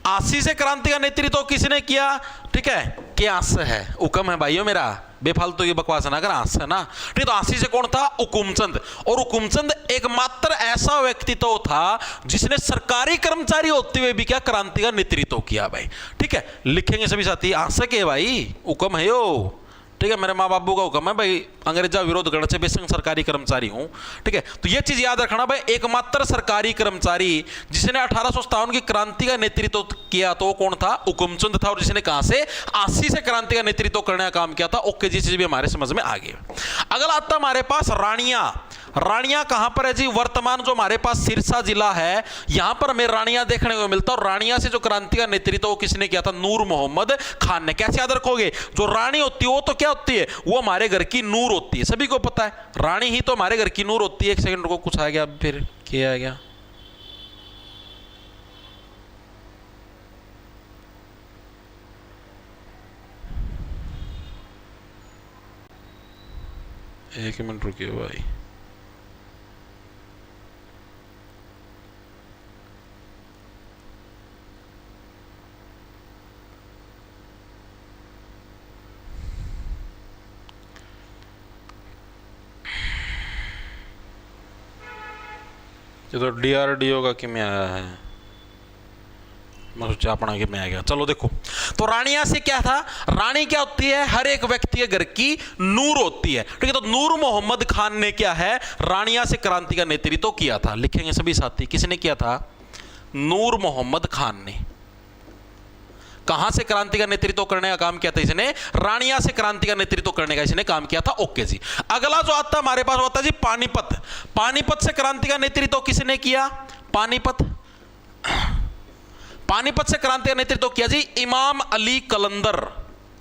आसी से क्रांति का नेतृत्व किसने किया? ठीक है, क्या आस है, हुक्म है भाइयों मेरा, बेफालतू ये बकवास ना कर, आस है ना। ठीक, तो आसी से कौन था? हुकुमचंद। और हुकुमचंद एकमात्र ऐसा व्यक्तित्व था जिसने सरकारी कर्मचारी होते हुए भी क्या क्रांति का नेतृत्व किया भाई। ठीक है, लिखेंगे सभी साथी, आस के भाई, हुक्म है यो। ठीक है, मेरे माँ बाबू का हुक्म है भाई, अंग्रेजा विरोध करने से बेशक सरकारी कर्मचारी हूं। ठीक है, तो ये चीज याद रखना भाई, एकमात्र सरकारी कर्मचारी जिसने 1857 की क्रांति का नेतृत्व किया तो वो कौन था? हुकुमचंद था। और जिसने कहां से? आसी से क्रांति का नेतृत्व करने का काम किया था। ओके जी, चीज भी हमारे समझ में आ गई। अगला आता हमारे पास रानिया। रानिया कहां पर है जी? वर्तमान जो हमारे पास सिरसा जिला है, यहां पर हमें रानिया देखने को मिलता है। और रानिया से जो क्रांति का नेतृत्व किसने किया था? नूर मोहम्मद खान ने। कैसे याद रखोगे? जो रानी होती है वो तो क्या होती है? वो हमारे घर की नूर होती है, सभी को पता है, रानी ही तो हमारे घर की नूर होती है। एक सेकंड को, कुछ आ गया फिर, क्या आ गया? एक मिनट रुकिए भाई। ये तो DRDO का कि में आया है, मैं सोचा अपना कि में आ गया। चलो देखो, तो रानिया से क्या था? रानी क्या होती है? हर एक व्यक्ति के घर की नूर होती है। ठीक है, तो नूर मोहम्मद खान ने क्या है? रानिया से क्रांति का नेतृत्व किया था। लिखेंगे सभी साथी, किसने किया था? नूर मोहम्मद खान ने। कहां से क्रांति का नेतृत्व करने का काम किया था इसने? रानिया से क्रांति का नेतृत्व करने का इसने काम किया था। ओके जी, अगला जो आता हमारे पास होता है जी पानीपत। पानीपत से क्रांति का नेतृत्व किसने किया? पानीपत, पानीपत से क्रांति का नेतृत्व किया जी इमाम अली कलंदर।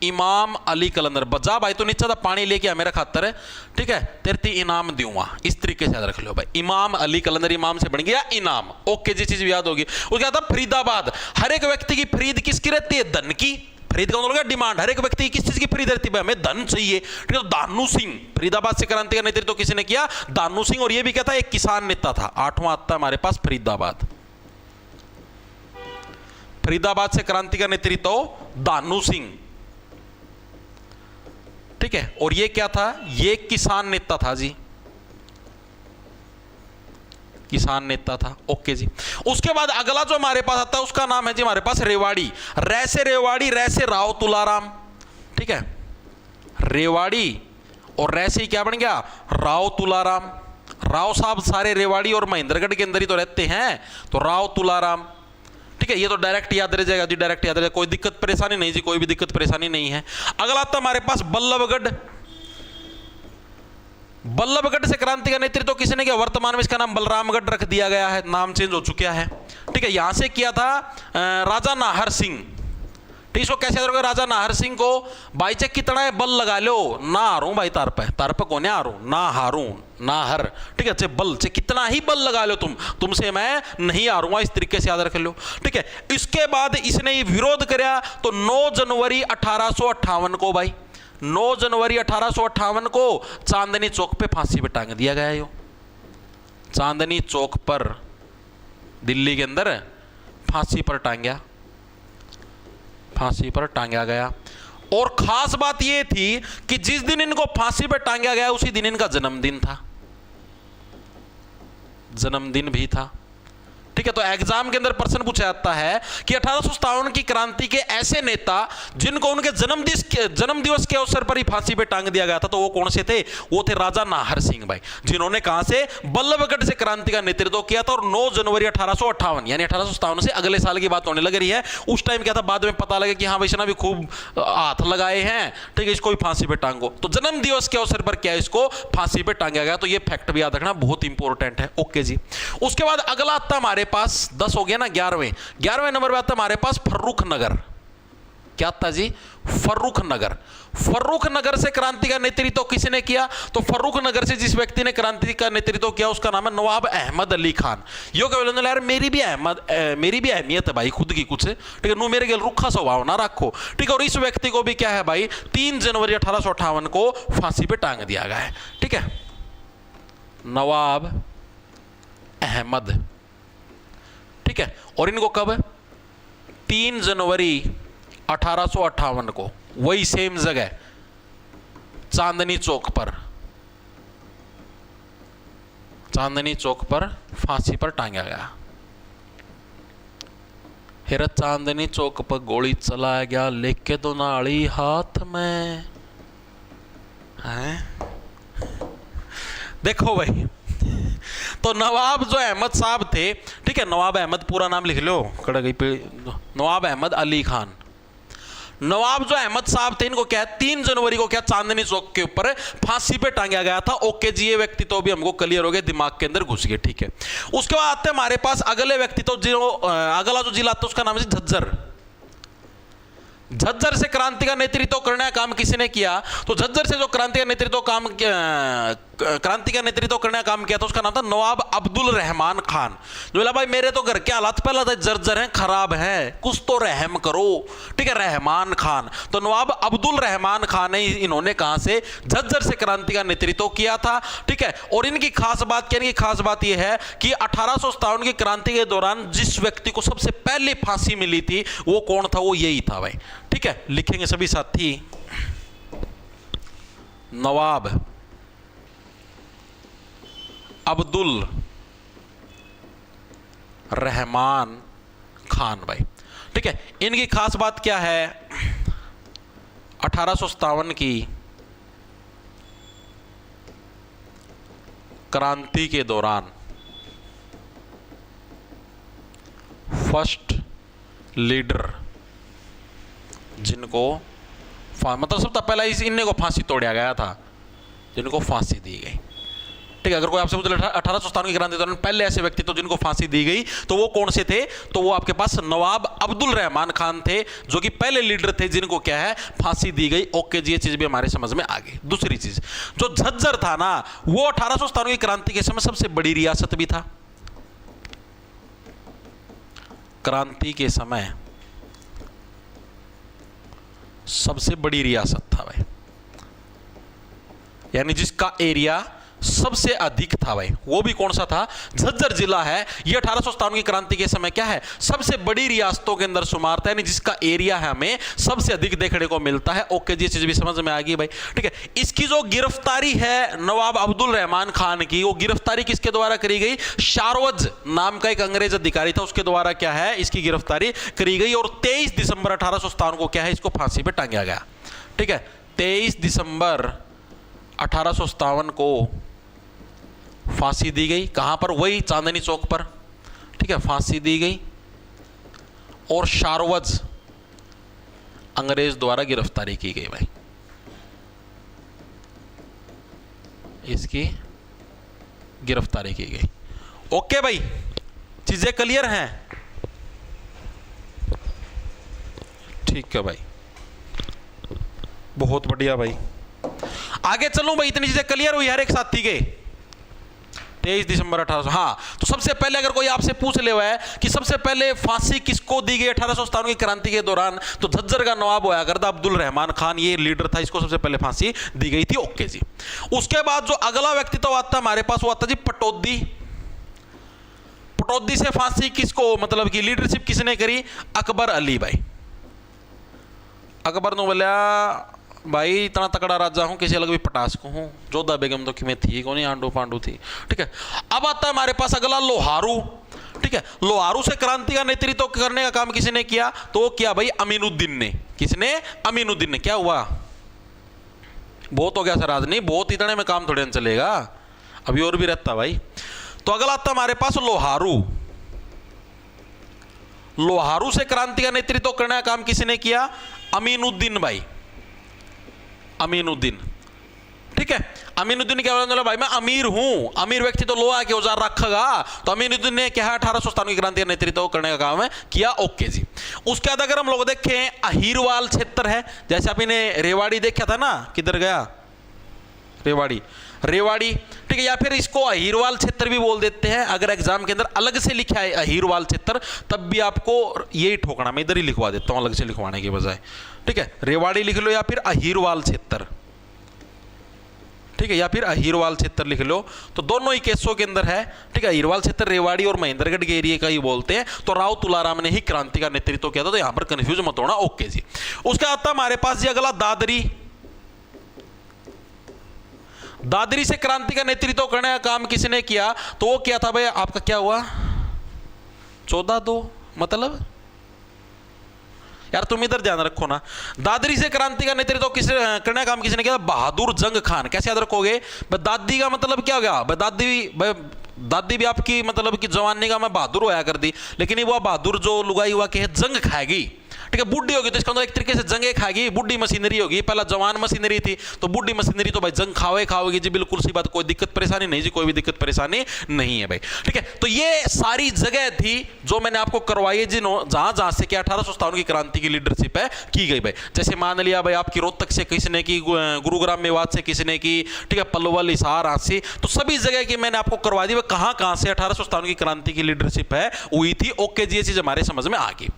इमाम अली कलंदर, बजा भाई तो नीचे था पानी लेके आ मेरा खातर है। ठीक है, तेरे इनाम दूंगा, इस तरीके से याद रख लो भाई। इमाम अली कलंदर, इमाम से बन गया इनाम। ओके जी, चीज याद होगी। वो क्या था? फरीदाबाद। हर एक व्यक्ति की खरीद किसकी रहती है? धन की। खरीद का मतलब डिमांड, हर एक व्यक्ति की किस चीज की खरीद रहती है? हमें धन चाहिए। ठीक है, तो दानू सिंह, फरीदाबाद से क्रांति का नेतृत्व किसने किया? दानू सिंह। और ये भी क्या था? एक किसान नेता था। 8वां आता हमारे पास फरीदाबाद। फरीदाबाद से क्रांति का नेतृत्व दानू सिंह। ठीक है, और ये क्या था? ये किसान नेता था जी, किसान नेता था। ओके जी, उसके बाद अगला जो हमारे पास आता है उसका नाम है जी हमारे पास रेवाड़ी। रैसे रेवाड़ी, रैसे राव तुलाराम। ठीक है, रेवाड़ी और रैसे क्या बन गया? राव तुलाराम। राव साहब सारे रेवाड़ी और महेंद्रगढ़ के अंदर ही तो रहते हैं, तो राव तुलाराम। ठीक है, ये तो डायरेक्ट याद रह जाएगा जी, डायरेक्ट याद रह जाएगा, कोई दिक्कत परेशानी नहीं जी, कोई भी दिक्कत परेशानी नहीं है। अगला आता हमारे पास बल्लभगढ़। बल्लभगढ़ से क्रांति का नेतृत्व किसने किया? वर्तमान में इसका नाम बलरामगढ़ रख दिया गया है, नाम चेंज हो चुका है। ठीक है, यहां से किया था राजा नाहर सिंह। ठीक, इसको कैसे याद रखोगे? राजा नाहर सिंह को भाई चे कितना है बल लगा लो, ना हारूं भाई, तार पे कोने हारूं, ना हारूं, ना हर। ठीक है, चे बल चे कितना ही बल लगा लो तुमसे मैं नहीं हारूंगा, इस तरीके से याद रख लो। ठीक है, इसके बाद इसने ये विरोध किया तो 9 जनवरी 1858 को भाई, 9 जनवरी 1858 को चांदनी चौक पे फांसी पे टांग दिया गया। यो चांदनी चौक पर दिल्ली के अंदर फांसी पर टांगा, फांसी पर टांगा गया। और खास बात यह थी कि जिस दिन इनको फांसी पर टांगा गया उसी दिन इनका जन्मदिन था, जन्मदिन भी था। ठीक है, तो एग्जाम के अंदर प्रश्न पूछा जाता है कि 1857 की क्रांति के ऐसे नेता जिनको उनके जन्म दिवस के अवसर पर ही फांसी पे टांग दिया गया था, तो वो कौन से थे? वो थे राजा नाहर सिंह भाई, जिन्होंने कहां से? बल्लभगढ़ से क्रांति का नेतृत्व किया था। और 9 जनवरी 1858 यानी 1857 से अगले साल की बात होने लग रही है। उस टाइम क्या था? बाद में पता लगा कि हाँ भाई भी खूब हाथ लगाए हैं, ठीक है, इसको भी फांसी पे टांगो। तो जन्म दिवस के अवसर पर क्या इसको फांसी पे टांगा गया, तो ये फैक्ट भी याद रखना, बहुत इंपॉर्टेंट है। ओके जी, उसके बाद अगला आता हमारे पास 10 हो गया ना, 11वें नंबर पे आता हमारे पास फर्रुख नगर। क्या था जी? फर्रुख नगर। फर्रुख नगर से क्रांति का नेतृत्व किसने किया? तो फर्रुख नगर से जिस व्यक्ति ने क्रांति का नेतृत्व किया उसका नाम है नवाब अहमद अली खान। यो कह यार मेरी भी अहमियत है भाई खुद की कुछ, ठीक है, नो मेरे गल रुखा स्वभाव ना रखो, ठीक है। और इस व्यक्ति को भी क्या है भाई 3 जनवरी 1858 को फांसी पे टांग दिया गया है, ठीक है, नवाब अहमद, ठीक है। और इनको कब? 3 जनवरी 1858 को वही सेम जगह चांदनी चौक पर फांसी पर टांगा गया। फिर चांदनी चौक पर गोली चलाया गया लेके तो नाली हाथ में है। देखो भाई, तो नवाब जो अहमद साहब थे, ठीक है, नवाब अहमद पूरा नाम लिख लो, कड़ गई पे, नवाब अहमद अली खान। नवाब जो अहमद साहब थे इनको क्या है 3 जनवरी को क्या चांदनी चौक के ऊपर फांसी पे टांगा गया था। ओके जी, ये व्यक्ति तो भी हमको क्लियर हो गया, दिमाग के अंदर घुस गए, ठीक है। उसके बाद आते हैं हमारे पास अगले व्यक्ति, तो जो अगला जो जिला था उसका नाम है झज्जर। झज्जर से क्रांति का नेतृत्व करने का काम किसने किया? तो झज्जर से जो क्रांति का नेतृत्व करने का काम किया था उसका नाम था नवाब अब्दुल रहमान खान। जो बोला भाई मेरे तो घर के हालात पहला था जर्जर हैं, खराब हैं, कुछ तो रहम करो, ठीक है, रहमान खान। तो नवाब अब्दुल रहमान खान ने इन्होंने कहां से? झज्जर से क्रांति का नेतृत्व किया था, ठीक है। और इनकी खास बात क्या? इनकी खास बात यह है कि 1857 की क्रांति के दौरान जिस व्यक्ति को सबसे पहले फांसी मिली थी वो कौन था? वो यही था भाई, ठीक है। लिखेंगे सभी साथी, नवाब अब्दुल रहमान खान भाई, ठीक है। इनकी खास बात क्या है? 1857 की क्रांति के दौरान फर्स्ट लीडर जिनको मतलब सबसे पहला इन्हें को फांसी तोड़ा गया था, जिनको फांसी दी गई, ठीक है। अगर कोई आपसे पूछे 1857 की क्रांति के दौरान पहले ऐसे व्यक्ति तो जिनको फांसी दी गई तो वो कौन से थे? तो वो आपके पास नवाब अब्दुल रहमान खान थे, जो कि पहले लीडर थे जिनको क्या है फांसी दी गई। ओके जी, ये चीज भी हमारे समझ में आ गई। दूसरी चीज, जो झज्जर था ना वो 1857 की क्रांति के समय सबसे बड़ी रियासत भी था। क्रांति के समय सबसे बड़ी रियासत था भाई, यानी जिसका एरिया सबसे अधिक था भाई, वो भी कौन सा था? झज्जर जिला है। ये 1857 की क्रांति के समय क्या है? सबसे बड़ी रियासतों के अंदर शुमार था, यानी जिसका एरिया है हमें सबसे अधिक देखने को मिलता है। ओके जी, ये चीज भी समझ में आ गई भाई, ठीक है। इसकी जो गिरफ्तारी है नवाब अब्दुल रहमान खान की, वो गिरफ्तारी किसके द्वारा करी गई? शारवज नाम का एक अंग्रेज अधिकारी था, उसके द्वारा क्या है इसकी गिरफ्तारी करी गई। और 23 दिसंबर 1857 को क्या है इसको फांसी पे टांगा गया, ठीक है। 23 दिसंबर 1857 को फांसी दी गई। कहां पर? वही चांदनी चौक पर, ठीक है, फांसी दी गई। और शारवज अंग्रेज द्वारा गिरफ्तारी की गई भाई, इसकी गिरफ्तारी की गई। ओके भाई, चीजें क्लियर हैं? ठीक है भाई, बहुत बढ़िया भाई। आगे चलूं भाई, इतनी चीजें क्लियर हुई हर एक साथी के। 23 दिसंबर 1800, हाँ। तो सबसे पहले अगर कोई आपसे पूछ ले हुआ है कि सबसे पहले फांसी किसको दी गई 1857 की क्रांति के दौरान, तो झज्जर का नवाब हुआ करता अब्दुल रहमान खान, ये लीडर था, इसको सबसे पहले फांसी दी गई थी। ओके जी। उसके बाद जो अगला व्यक्ति तो आता हमारे पास वो आता जी पटौदी। पटौदी से फांसी किसको, मतलब कि लीडरशिप किसने करी? अकबर अली भाई। अकबर ने बोला भाई इतना तकड़ा राजा हूं, किसी अलग भी पटास को हूं, जोधा बेगम तो कि मैं थी कौन, आंडू पांडू थी, ठीक है। अब आता है हमारे पास अगला लोहारू, ठीक है। लोहारू से क्रांति का नेतृत्व करने का काम किसने किया? तो वो किया भाई अमीनुद्दीन ने। किसने? अमीनुद्दीन ने। क्या हुआ? बहुत हो गया सर आज, नहीं बहुत इतने में काम थोड़े चलेगा, अभी और भी रहता भाई। तो अगला आता हमारे पास लोहारू। लोहारू से क्रांति का नेतृत्व करने का काम किसने किया? अमीनुद्दीन भाई, अमीनुद्दीन, ठीक है। अमीनुद्दीन क्या बोला, भाई मैं अमीर हूं, अमीर व्यक्ति तो लोहा के औजार रखेगा, तो अमीनुद्दीन ने क्या है 1897 की क्रांति का नेतृत्व करने का काम है किया। ओके जी। उसके बाद अगर हम लोग देखें अहीरवाल क्षेत्र है, जैसे आप इन्हें रेवाड़ी देखा था ना, किधर गया रेवाड़ी, रेवाड़ी, ठीक है, या फिर इसको अहीरवाल क्षेत्र भी बोल देते हैं। अगर एग्जाम के अंदर अलग से लिखा है अहीरवाल क्षेत्र, तब भी आपको यही ठोकना, मैं इधर ही लिखवा देता हूं अलग से लिखवाने की बजाय, ठीक है। रेवाड़ी लिख लो या फिर अहीरवाल क्षेत्र, ठीक है, या फिर अहीरवाल क्षेत्र लिख लो, तो दोनों ही केसों के अंदर है, ठीक है। अहीरवाल क्षेत्र रेवाड़ी और महेंद्रगढ़ के एरिया का ही बोलते हैं। तो राव तुलाराम ने ही क्रांति का नेतृत्व किया था, तो यहां पर कंफ्यूज मत होना। ओके जी। उसके बाद हमारे पास जी अगला दादरी, दादरी से क्रांति का नेतृत्व करने का काम किसने किया, तो वो क्या था भाई आपका, क्या हुआ 14-2, मतलब यार तुम इधर ध्यान रखो ना, दादरी से क्रांति का नेतृत्व किस करने का काम किसने किया, बहादुर जंग खान। कैसे याद रखोगे, दादी का मतलब क्या हो गया, दादी भी आपकी मतलब कि जवानी का मैं बहादुर होया कर दी, लेकिन वो बहादुर जो लुगाई हुआ के जंग खाएगी, ठीक है, बुढ़ी होगी तो इसका मतलब एक तरीके से जंगे खाएगी, बुढ़ी मशीनरी होगी। पहला जवान मशीनरी थी, तो बुढ़ी मशीनरी तो भाई जंग खाओगी जी, बिल्कुल सी बात, कोई दिक्कत परेशानी नहीं जी, कोई भी दिक्कत परेशानी नहीं है भाई, ठीक है। तो ये सारी जगह थी जो मैंने आपको करवाई है, जहां जहां से क्या 1857 की क्रांति की लीडरशिप है की गई भाई। जैसे मान लिया भाई आपकी रोहतक से किसने की, गुरुग्राम मेवात से किसने की, ठीक है, पलवल, हिसार, रांची, तो सभी जगह की मैंने आपको करवा दी वह कहां से 1857 की क्रांति की लीडरशिप है हुई थी। ओके जी, ये चीज हमारे समझ में आ गई।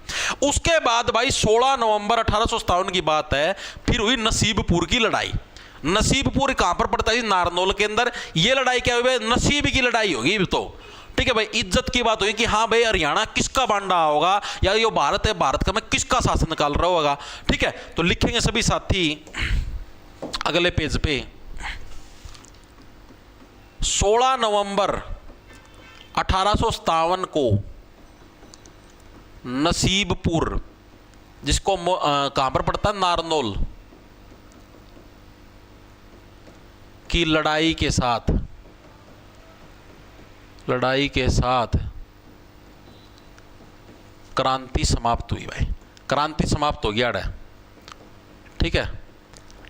उसके बाद भाई 16 नवंबर 1857 की बात है, फिर हुई नसीबपुर की लड़ाई। नसीबपुर कहां पर पड़ता है, नारनौल के अंदर। ये लड़ाई क्या हुई, नसीब की लड़ाई होगी तो, ठीक है भाई, इज्जत की बात हुई कि हाँ भाई हरियाणा किसका बांडा होगा, या ये भारत है, भारत का मैं किसका शासन निकाल रहा होगा, ठीक है। तो लिखेंगे सभी साथी अगले पेज पे, 16 नवंबर 1857 को नसीबपुर, जिसको कहां पर पड़ता है, नारनौल की लड़ाई के साथ क्रांति समाप्त हुई भाई, क्रांति समाप्त हो गया, ठीक है।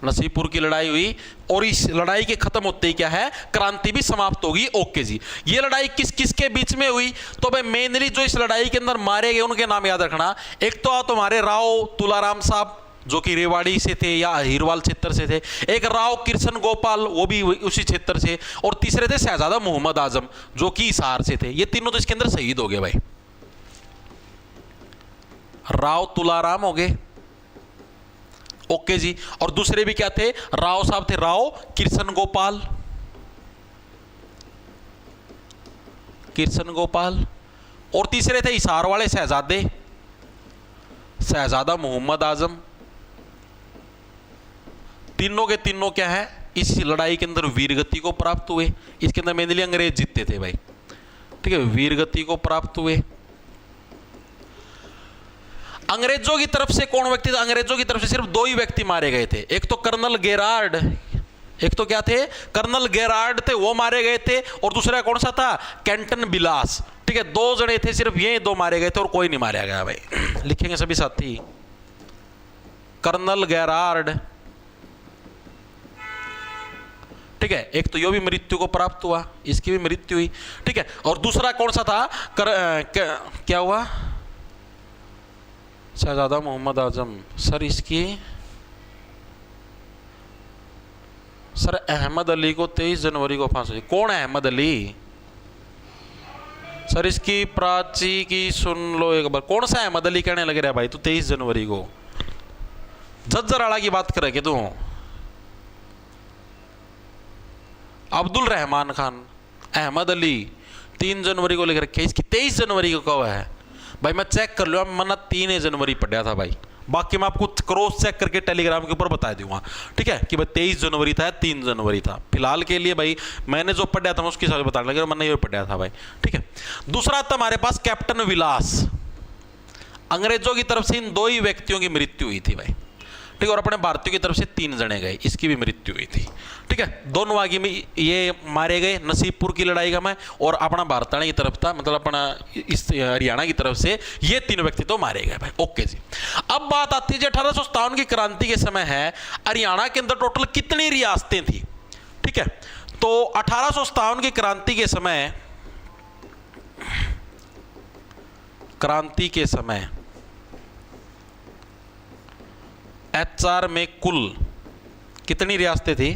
नसीबपुर की लड़ाई हुई और इस लड़ाई के खत्म होते ही क्या है, क्रांति भी समाप्त होगी। ओके जी। ये लड़ाई किस किस के बीच में हुई, तो भाई मेनली जो इस लड़ाई के अंदर मारे गए उनके नाम याद रखना। एक तो तुम्हारे राव तुलाराम साहब जो कि रेवाड़ी से थे या अहीरवाल क्षेत्र से थे, एक राव कृष्ण गोपाल वो भी उसी क्षेत्र से, और तीसरे थे शहजादा मोहम्मद आजम जो कि हिसार से थे। ये तीनों तो इसके अंदर शहीद हो गए भाई, राव तुलाराम हो गए, ओके जी। और दूसरे भी क्या थे, राव साहब थे, राव कृष्ण गोपाल, और तीसरे थे हिसार वाले शहजादा मोहम्मद आजम। तीनों के तीनों क्या है, इस लड़ाई के अंदर वीरगति को प्राप्त हुए। इसके अंदर मेनली अंग्रेज जीतते थे भाई, ठीक है, वीरगति को प्राप्त हुए। अंग्रेजों की तरफ से कौन व्यक्ति था, अंग्रेजों की तरफ से सिर्फ 2 ही व्यक्ति मारे गए थे। एक तो कर्नल गेरार्ड, एक तो क्या थे, कर्नल गेरार्ड थे, वो मारे गए थे, और दूसरा कौन सा था, कैंटन बिलास, ठीक है। 2 जने थे, सिर्फ ये 2 मारे गए थे और कोई नहीं मारा गया भाई। लिखेंगे सभी साथी, कर्नल गेरार्ड, ठीक है। एक तो यो भी मृत्यु को प्राप्त हुआ, इसकी भी मृत्यु हुई, ठीक है। और दूसरा कौन सा था, क्या हुआ, शहजादा मोहम्मद आजम। सर इसकी, सर अहमद अली को 23 जनवरी को फांसी हुई। कौन है अहमद अली, सर इसकी प्राची की सुन लो एक बार। कौन सा अहमद अली कहने लग रहा है भाई तू 23 जनवरी को, जज्जराड़ा की बात करे कि तू, अब्दुल रहमान खान, अहमद अली 3 जनवरी को लिख रखे, इसकी 23 जनवरी को कब है भाई, मैं चेक कर लूँ, मैंने 3 जनवरी पढ़ा था भाई, बाकी मैं आपको क्रॉस चेक करके टेलीग्राम के ऊपर बता दूंगा, ठीक है, कि भाई 23 जनवरी था 3 जनवरी था। फिलहाल के लिए भाई मैंने जो पढ़ा था उसके हिसाब से बताने लगे, मैंने ये पढ़ा था भाई, ठीक है। दूसरा था हमारे पास कैप्टन विलास, अंग्रेजों की तरफ से इन 2 ही व्यक्तियों की मृत्यु हुई थी भाई, ठीक है, और अपने भारतीयों की तरफ से 3 जने गए, इसकी भी मृत्यु हुई थी, ठीक है। दोनों आगे में ये मारे गए नसीबपुर की लड़ाई का में, और अपना भारताना की तरफ था, मतलब अपना इस हरियाणा की तरफ से ये 3 व्यक्ति तो मारे गए भाई। ओके जी। अब बात आती है 1857 की क्रांति के समय है, हरियाणा के अंदर टोटल कितनी रियासतें थी, ठीक है। तो 1857 की क्रांति के समय एचआर में कुल कितनी रियासतें थी?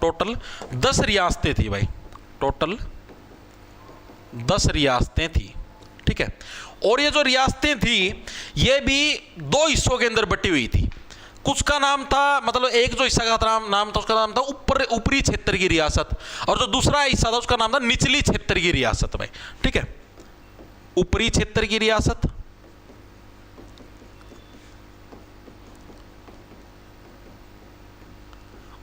टोटल 10 रियासतें थी भाई, टोटल 10 रियासतें थी, ठीक है। और ये जो रियासतें थी ये भी 2 हिस्सों के अंदर बटी हुई थी। कुछ का नाम था, मतलब एक जो हिस्सा का नाम था उसका नाम था ऊपरी क्षेत्र की रियासत, और जो दूसरा हिस्सा था उसका नाम था निचली क्षेत्र की रियासत भाई, ठीक है। ऊपरी क्षेत्र की रियासत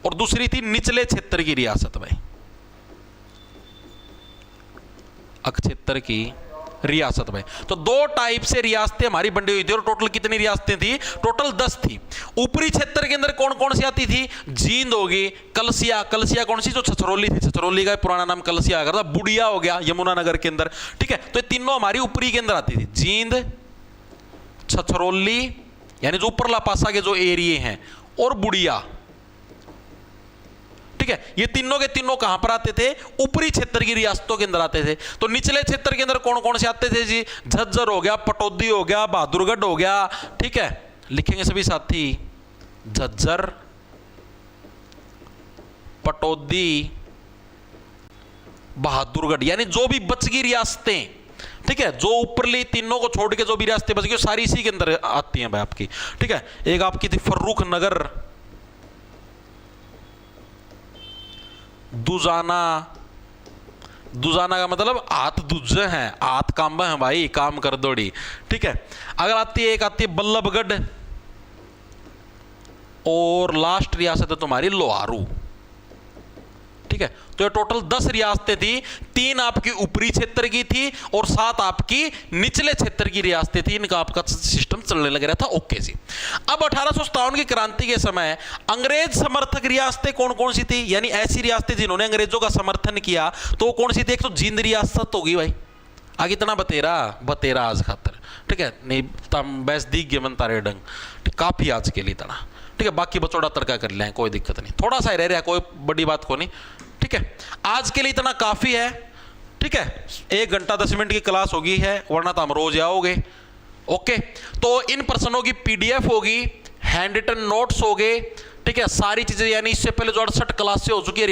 और दूसरी थी निचले क्षेत्र की रियासत भाई, अक्षेत्र की रियासत भाई। तो 2 टाइप से रियासतें हमारी बंटी हुई थी। और टोटल कितनी रियासतें थी? टोटल 10 थी। ऊपरी क्षेत्र के अंदर कौन कौन सी आती थी? जींद होगी, कलसिया, कलसिया कौन सी? जो छछरौली थी, छछरौली का पुराना नाम कलसिया था। बुढ़िया हो गया यमुनानगर के अंदर, ठीक है। तो ये तीनों हमारी ऊपरी के अंदर आती थी, जींद, छछरौली यानी जो ऊपर लापासा के जो एरिए हैं, और बुढ़िया, ठीक है। ये तीनों के तीनों कहां पर आते थे? ऊपरी क्षेत्र की रियासतों के अंदर आते थे। तो निचले क्षेत्र के अंदर कौन कौन से आते थे जी? झज्जर हो गया, पटौदी हो गया, बहादुरगढ़ हो गया, ठीक है। लिखेंगे सभी साथी, झज्जर, पटौदी, बहादुरगढ़, यानी जो भी बच गई रियासतें, ठीक है, जो ऊपरली तीनों को छोड़ के जो भी रियासतें बच गई सारी इसी के अंदर आती हैं भाई आपकी, ठीक है। एक आपकी थी फर्रुख नगर, दुजाना, दुजाना का मतलब हाथ दूजे हैं, हाथ काम है भाई, काम कर दौड़ी, ठीक है। अगर आती है, एक आती है बल्लभगढ़, और लास्ट रियासत है तुम्हारी लोहारू, ठीक है। तो ये टोटल 10 रियासतें थी। 3 आपकी ऊपरी क्षेत्र की थी और 7 आपकी निचले क्षेत्र की रियासतें थी। इनका आपका सिस्टम चलने लग रहा था, ओके जी। अब 1857 की क्रांति के समय अंग्रेज समर्थक रियासतें कौन कौन सी थी? यानी ऐसी रियासतें जिन्होंने अंग्रेजों का समर्थन किया, तो कौन सी थी? एक तो जींद रियासत होगी भाई, आगे इतना बतेरा आज खातर, ठीक है। नहीं तम बैस दीग मन तारे डंग, काफी आज के लिए तना, ठीक है। बाकी बचौड़ा तड़का कर लें, कोई दिक्कत नहीं, थोड़ा सा ही रह रहा, कोई बड़ी बात को नहीं, ठीक है। आज के लिए इतना काफी है, ठीक है। 1 घंटा 10 मिनट की क्लास होगी है, वरना तो हम रोज आओगे, ओके। तो इन प्रश्नों की PDF होगी, हैंड रिटन नोट्स होंगे, ठीक है। सारी चीजें, यानी इससे पहले जो 68 क्लास से हो चुकी है